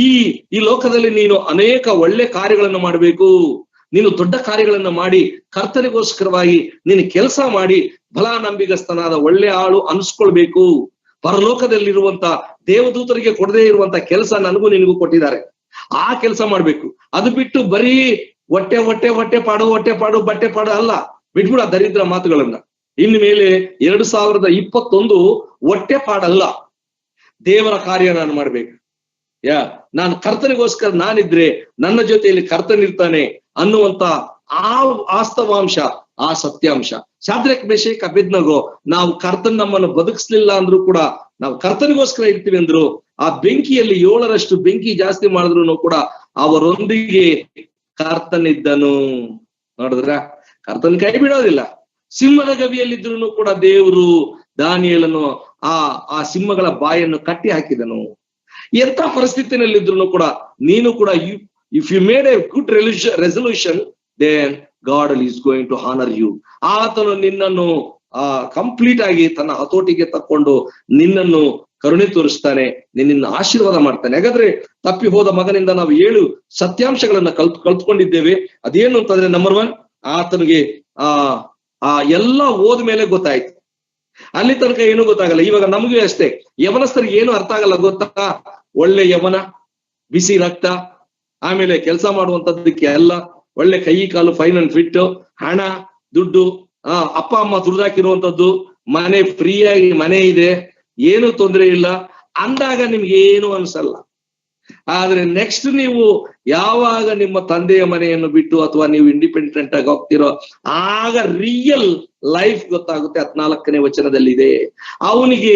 Speaker 1: ಈ ಲೋಕದಲ್ಲಿ ನೀನು ಅನೇಕ ಒಳ್ಳೆ ಕಾರ್ಯಗಳನ್ನು ಮಾಡಬೇಕು. ನೀನು ದೊಡ್ಡ ಕಾರ್ಯಗಳನ್ನು ಮಾಡಿ ಕರ್ತನಿಗೋಸ್ಕರವಾಗಿ ನೀನು ಕೆಲಸ ಮಾಡಿ ಬಲಾನಂಬಿಗಸ್ತನಾದ ಒಳ್ಳೆ ಆಳು ಅನ್ಸ್ಕೊಳ್ಬೇಕು. ಪರಲೋಕದಲ್ಲಿರುವಂತ ದೇವದೂತರಿಗೆ ಕೊಡದೇ ಇರುವಂತ ಕೆಲಸ ನನಗೂ ನಿನಗೂ ಕೊಟ್ಟಿದ್ದಾರೆ. ಆ ಕೆಲಸ ಮಾಡ್ಬೇಕು. ಅದು ಬಿಟ್ಟು ಬರೀ ಹೊಟ್ಟೆ ಪಾಡು ಬಟ್ಟೆ ಪಾಡು ಅಲ್ಲ. ಬಿಟ್ಬಿಡ ದರಿದ್ರ ಮಾತುಗಳನ್ನ. ಇನ್ನು ಮೇಲೆ 2021 ಹೊಟ್ಟೆ ಪಾಡಲ್ಲ, ದೇವರ ಕಾರ್ಯ ನಾನು ಮಾಡ್ಬೇಕು. ನಾನು ಕರ್ತನಿಗೋಸ್ಕರ ನಾನಿದ್ರೆ ನನ್ನ ಜೊತೆಯಲ್ಲಿ ಕರ್ತನಿರ್ತಾನೆ ಅನ್ನುವಂತ ಆ ವಾಸ್ತವಾಂಶ, ಆ ಸತ್ಯಾಂಶ. ಶಾದ್ರಕ್, ಮೇಷಕ್, ಅಬೇದ್ನೆಗೋ ನಾವು ಕರ್ತನ್ ನಮ್ಮನ್ನು ಬದುಕಿಸ್ಲಿಲ್ಲ ಅಂದ್ರೂ ಕೂಡ ನಾವು ಕರ್ತನಿಗೋಸ್ಕರ ಇರ್ತೀವಿ ಅಂದ್ರು. ಆ ಬೆಂಕಿಯಲ್ಲಿ 7ರಷ್ಟು ಬೆಂಕಿ ಜಾಸ್ತಿ ಮಾಡಿದ್ರು ಕೂಡ ಅವರೊಂದಿಗೆ ಕರ್ತನಿದ್ದನು. ನೋಡಿದ್ರ, ಕರ್ತನ್ ಕೈ ಬಿಡೋದಿಲ್ಲ. ಸಿಂಹದ ಗವಿಯಲ್ಲಿದ್ರು ಕೂಡ ದೇವರು ದಾನಿಯೇಲನು ಆ ಸಿಂಹಗಳ ಬಾಯನ್ನು ಕಟ್ಟಿ ಹಾಕಿದನು. ಎಂತ ಪರಿಸ್ಥಿತಿನಲ್ಲಿದ್ರು ಕೂಡ ನೀನು ಕೂಡ if you made a good resolution then God is going to honour you. ಆತನು ನಿನ್ನನ್ನು ಕಂಪ್ಲೀಟ್ ಆಗಿ ತನ್ನ ಹತೋಟಿಗೆ ತಕ್ಕೊಂಡು ನಿನ್ನನ್ನು ಕರುಣೆ ತೋರಿಸ್ತಾನೆ, ನಿನ್ನನ್ನು ಆಶೀರ್ವಾದ ಮಾಡ್ತಾನೆ. ಹಾಗಾದ್ರೆ ತಪ್ಪಿ ಹೋದ ಮಗನಿಂದ ನಾವು 7 ಸತ್ಯಾಂಶಗಳನ್ನ ಕಲ್ತ್ಕೊಂಡಿದ್ದೇವೆ. ಅದೇನು ಅಂತಂದ್ರೆ, ನಂಬರ್ 1, ಆತನಿಗೆ ಎಲ್ಲ ಹೋದ್ಮೇಲೆ ಗೊತ್ತಾಯ್ತು. ಅಲ್ಲಿ ತನಕ ಏನು ಗೊತ್ತಾಗಲ್ಲ. ಇವಾಗ ನಮಗೂ ಅಷ್ಟೇ, ಯವನಸ್ಥರಿಗೆ ಏನು ಅರ್ಥ ಆಗಲ್ಲ ಗೊತ್ತಾ? ಒಳ್ಳೆ ಯವನ, ಬಿಸಿ ರಕ್ತ, ಆಮೇಲೆ ಕೆಲಸ ಮಾಡುವಂತದ್ದಕ್ಕೆ ಎಲ್ಲ ಒಳ್ಳೆ ಕೈ ಕಾಲು ಫೈನ್ ಅಂಡ್ ಫಿಟ್, ಹಣ ದುಡ್ಡು, ಅಪ್ಪ ಅಮ್ಮ ದುಡ್ದಾಕಿರುವಂತದ್ದು, ಮನೆ ಫ್ರೀಯಾಗಿ ಮನೆ ಇದೆ, ಏನು ತೊಂದರೆ ಇಲ್ಲ ಅಂದಾಗ ನಿಮ್ಗೆ ಏನು ಅನ್ಸಲ್ಲ. ಆದ್ರೆ ನೆಕ್ಸ್ಟ್ ನೀವು ಯಾವಾಗ ನಿಮ್ಮ ತಂದೆಯ ಮನೆಯನ್ನು ಬಿಟ್ಟು ಅಥವಾ ನೀವು ಇಂಡಿಪೆಂಡೆಂಟ್ ಆಗಿ ಹೋಗ್ತಿರೋ ಆಗ ರಿಯಲ್ ಲೈಫ್ ಗೊತ್ತಾಗುತ್ತೆ. 14ನೇ ವಚನದಲ್ಲಿದೆ, ಅವನಿಗೆ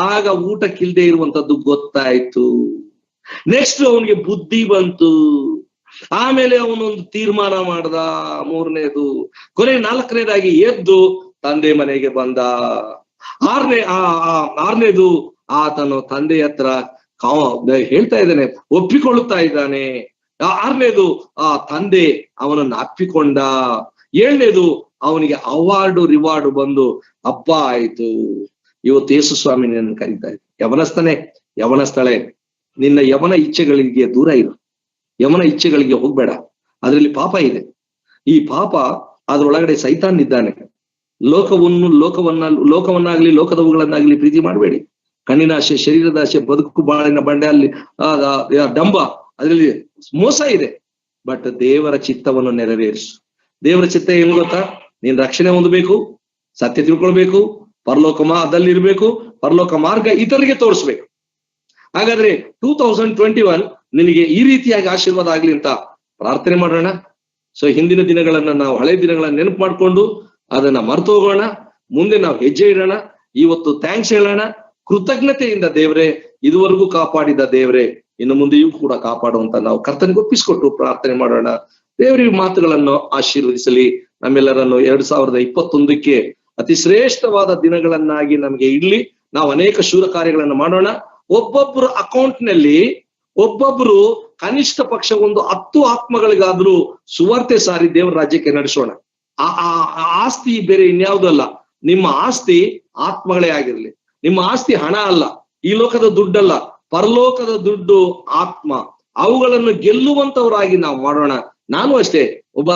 Speaker 1: ಆಗ ಊಟಕ್ಕಿಲ್ದೆ ಇರುವಂತದ್ದು ಗೊತ್ತಾಯ್ತು. ನೆಕ್ಸ್ಟ್ ಅವನಿಗೆ ಬುದ್ಧಿ ಬಂತು. ಆಮೇಲೆ ಅವನೊಂದು ತೀರ್ಮಾನ ಮಾಡ್ದ. 3ನೇದು, ಕೊನೆ 4ನೇದಾಗಿ ಎದ್ದು ತಂದೆ ಮನೆಗೆ ಬಂದ. 6ನೇದು ಆತನು ತಂದೆ ಹತ್ರ ಹೇಳ್ತಾ ಇದ್ದಾನೆ, ಒಪ್ಪಿಕೊಳ್ಳುತ್ತಾ ಇದ್ದಾನೆ. 6ನೇದು ಆ ತಂದೆ ಅವನನ್ನು ಅಪ್ಪಿಕೊಂಡ. 7ನೇದು ಅವನಿಗೆ ಅವಾರ್ಡು ರಿವಾರ್ಡು ಬಂದು ಹಬ್ಬ ಆಯ್ತು. ಇವತ್ತು ಯೇಸು ಸ್ವಾಮಿ ನಿನ್ನನ್ನು ಕರೀತಾ ಇದ್ದ, ಯವನಸ್ಥನೇ ಯವನಸ್ಥಳೇ, ನಿನ್ನ ಯವನ ಇಚ್ಛೆಗಳಿಗೆ ದೂರ ಇರು, ಯವನ ಇಚ್ಛೆಗಳಿಗೆ ಹೋಗ್ಬೇಡ. ಅದರಲ್ಲಿ ಪಾಪ ಇದೆ. ಈ ಪಾಪ ಅದ್ರೊಳಗಡೆ ಸೈತಾನ್ ಇದ್ದಾನೆ. ಲೋಕವನ್ನಾಗ್ಲಿ ಲೋಕದವುಗಳನ್ನಾಗ್ಲಿ ಪ್ರೀತಿ ಮಾಡಬೇಡಿ. ಕಣ್ಣಿನ ಆಸೆ, ಶರೀರದ ಆಸೆ, ಬದುಕು ಬಾಳಿನ ಬಂಡೆ, ಅಲ್ಲಿ ಡಂಬ, ಅದರಲ್ಲಿ ಮೋಸ ಇದೆ. ಬಟ್ ದೇವರ ಚಿತ್ತವನ್ನು ನೆರವೇರಿಸು. ದೇವರ ಚಿತ್ತ ಏನ್ ಗೊತ್ತಾ? ನೀನ್ ರಕ್ಷಣೆ ಹೊಂದಬೇಕು, ಸತ್ಯ ತಿಳ್ಕೊಳ್ಬೇಕು, ಅದಲ್ಲಿರ್ಬೇಕು, ಪರಲೋಕ ಮಾರ್ಗ ಇತರಿಗೆ ತೋರಿಸ್ಬೇಕು. ಹಾಗಾದ್ರೆ 2021 ನಿನಗೆ ಈ ರೀತಿಯಾಗಿ ಆಶೀರ್ವಾದ ಆಗ್ಲಿ ಅಂತ ಪ್ರಾರ್ಥನೆ ಮಾಡೋಣ. ಸೊ ಹಿಂದಿನ ದಿನಗಳನ್ನ ನಾವು, ಹಳೆ ದಿನಗಳನ್ನ ನೆನಪು ಮಾಡ್ಕೊಂಡು ಅದನ್ನ ಮರೆತು ಹೋಗೋಣ. ಮುಂದೆ ನಾವು ಹೆಜ್ಜೆ ಇಡೋಣ. ಇವತ್ತು ಥ್ಯಾಂಕ್ಸ್ ಹೇಳೋಣ. ಕೃತಜ್ಞತೆಯಿಂದ, ದೇವ್ರೆ ಇದುವರೆಗೂ ಕಾಪಾಡಿದ ದೇವ್ರೆ ಇನ್ನು ಮುಂದೆಯೂ ಕೂಡ ಕಾಪಾಡುವಂತ ನಾವು ಕರ್ತನಿಗೆ ಒಪ್ಪಿಸಿಕೊಟ್ಟು ಪ್ರಾರ್ಥನೆ ಮಾಡೋಣ. ದೇವರ ಮಾತುಗಳನ್ನು ಆಶೀರ್ವದಿಸಲಿ. ನಮ್ಮೆಲ್ಲರನ್ನು 2021ಕ್ಕೆ ಅತಿ ಶ್ರೇಷ್ಠವಾದ ದಿನಗಳನ್ನಾಗಿ ನಮ್ಗೆ ಇಡ್ಲಿ. ನಾವು ಅನೇಕ ಶೂರ ಕಾರ್ಯಗಳನ್ನು ಮಾಡೋಣ. ಒಬ್ಬೊಬ್ಬರು ಅಕೌಂಟ್ ನಲ್ಲಿ ಒಬ್ಬೊಬ್ರು ಕನಿಷ್ಠ ಪಕ್ಷ ಒಂದು 10 ಆತ್ಮಗಳಿಗಾದ್ರೂ ಸುವಾರ್ತೆ ಸಾರಿ ದೇವರ ರಾಜ್ಯಕ್ಕೆ ನಡೆಸೋಣ. ಆ ಆಸ್ತಿ ಬೇರೆ ಇನ್ಯಾವುದೂ ಅಲ್ಲ. ನಿಮ್ಮ ಆಸ್ತಿ ಆತ್ಮಗಳೇ ಆಗಿರ್ಲಿ. ನಿಮ್ಮ ಆಸ್ತಿ ಹಣ ಅಲ್ಲ, ಈ ಲೋಕದ ದುಡ್ಡಲ್ಲ, ಪರಲೋಕದ ದುಡ್ಡು ಆತ್ಮ. ಅವುಗಳನ್ನು ಗೆಲ್ಲುವಂತವರಾಗಿ ನಾವು ಮಾಡೋಣ. ನಾನು ಅಷ್ಟೇ ಒಬ್ಬ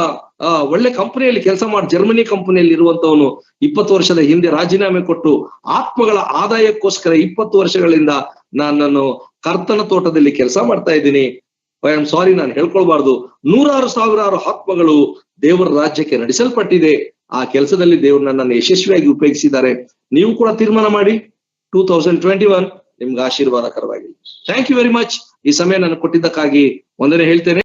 Speaker 1: ಒಳ್ಳೆ ಕಂಪನಿಯಲ್ಲಿ ಕೆಲಸ ಮಾಡಿ, ಜರ್ಮನಿ ಕಂಪನಿಯಲ್ಲಿ ಇರುವಂತವನು 20 ವರ್ಷದ ಹಿಂದೆ ರಾಜೀನಾಮೆ ಕೊಟ್ಟು ಆತ್ಮಗಳ ಆದಾಯಕ್ಕೋಸ್ಕರ 20 ವರ್ಷಗಳಿಂದ ನಾನು ಕರ್ತನ ತೋಟದಲ್ಲಿ ಕೆಲಸ ಮಾಡ್ತಾ ಇದ್ದೀನಿ. ಐ ಆಮ್ ಸಾರಿ, ನಾನು ಹೇಳ್ಕೊಳ್ಬಾರ್ದು. 100,000 ಆತ್ಮಗಳು ದೇವರ ರಾಜ್ಯಕ್ಕೆ ನಡೆಸಲ್ಪಟ್ಟಿದೆ. ಆ ಕೆಲಸದಲ್ಲಿ ದೇವರು ನನ್ನನ್ನು ಯಶಸ್ವಿಯಾಗಿ ಉಪಯೋಗಿಸಿದ್ದಾರೆ. ನೀವು ಕೂಡ ತೀರ್ಮಾನ ಮಾಡಿ 2021 ನಿಮ್ಗೆ ಆಶೀರ್ವಾದಕರವಾಗಿ. Thank you very much. ಈ ಸಮಯ ನಾನು ಕೊಟ್ಟಿದ್ದಕ್ಕಾಗಿ ವಂದನೆ ಹೇಳ್ತೇನೆ.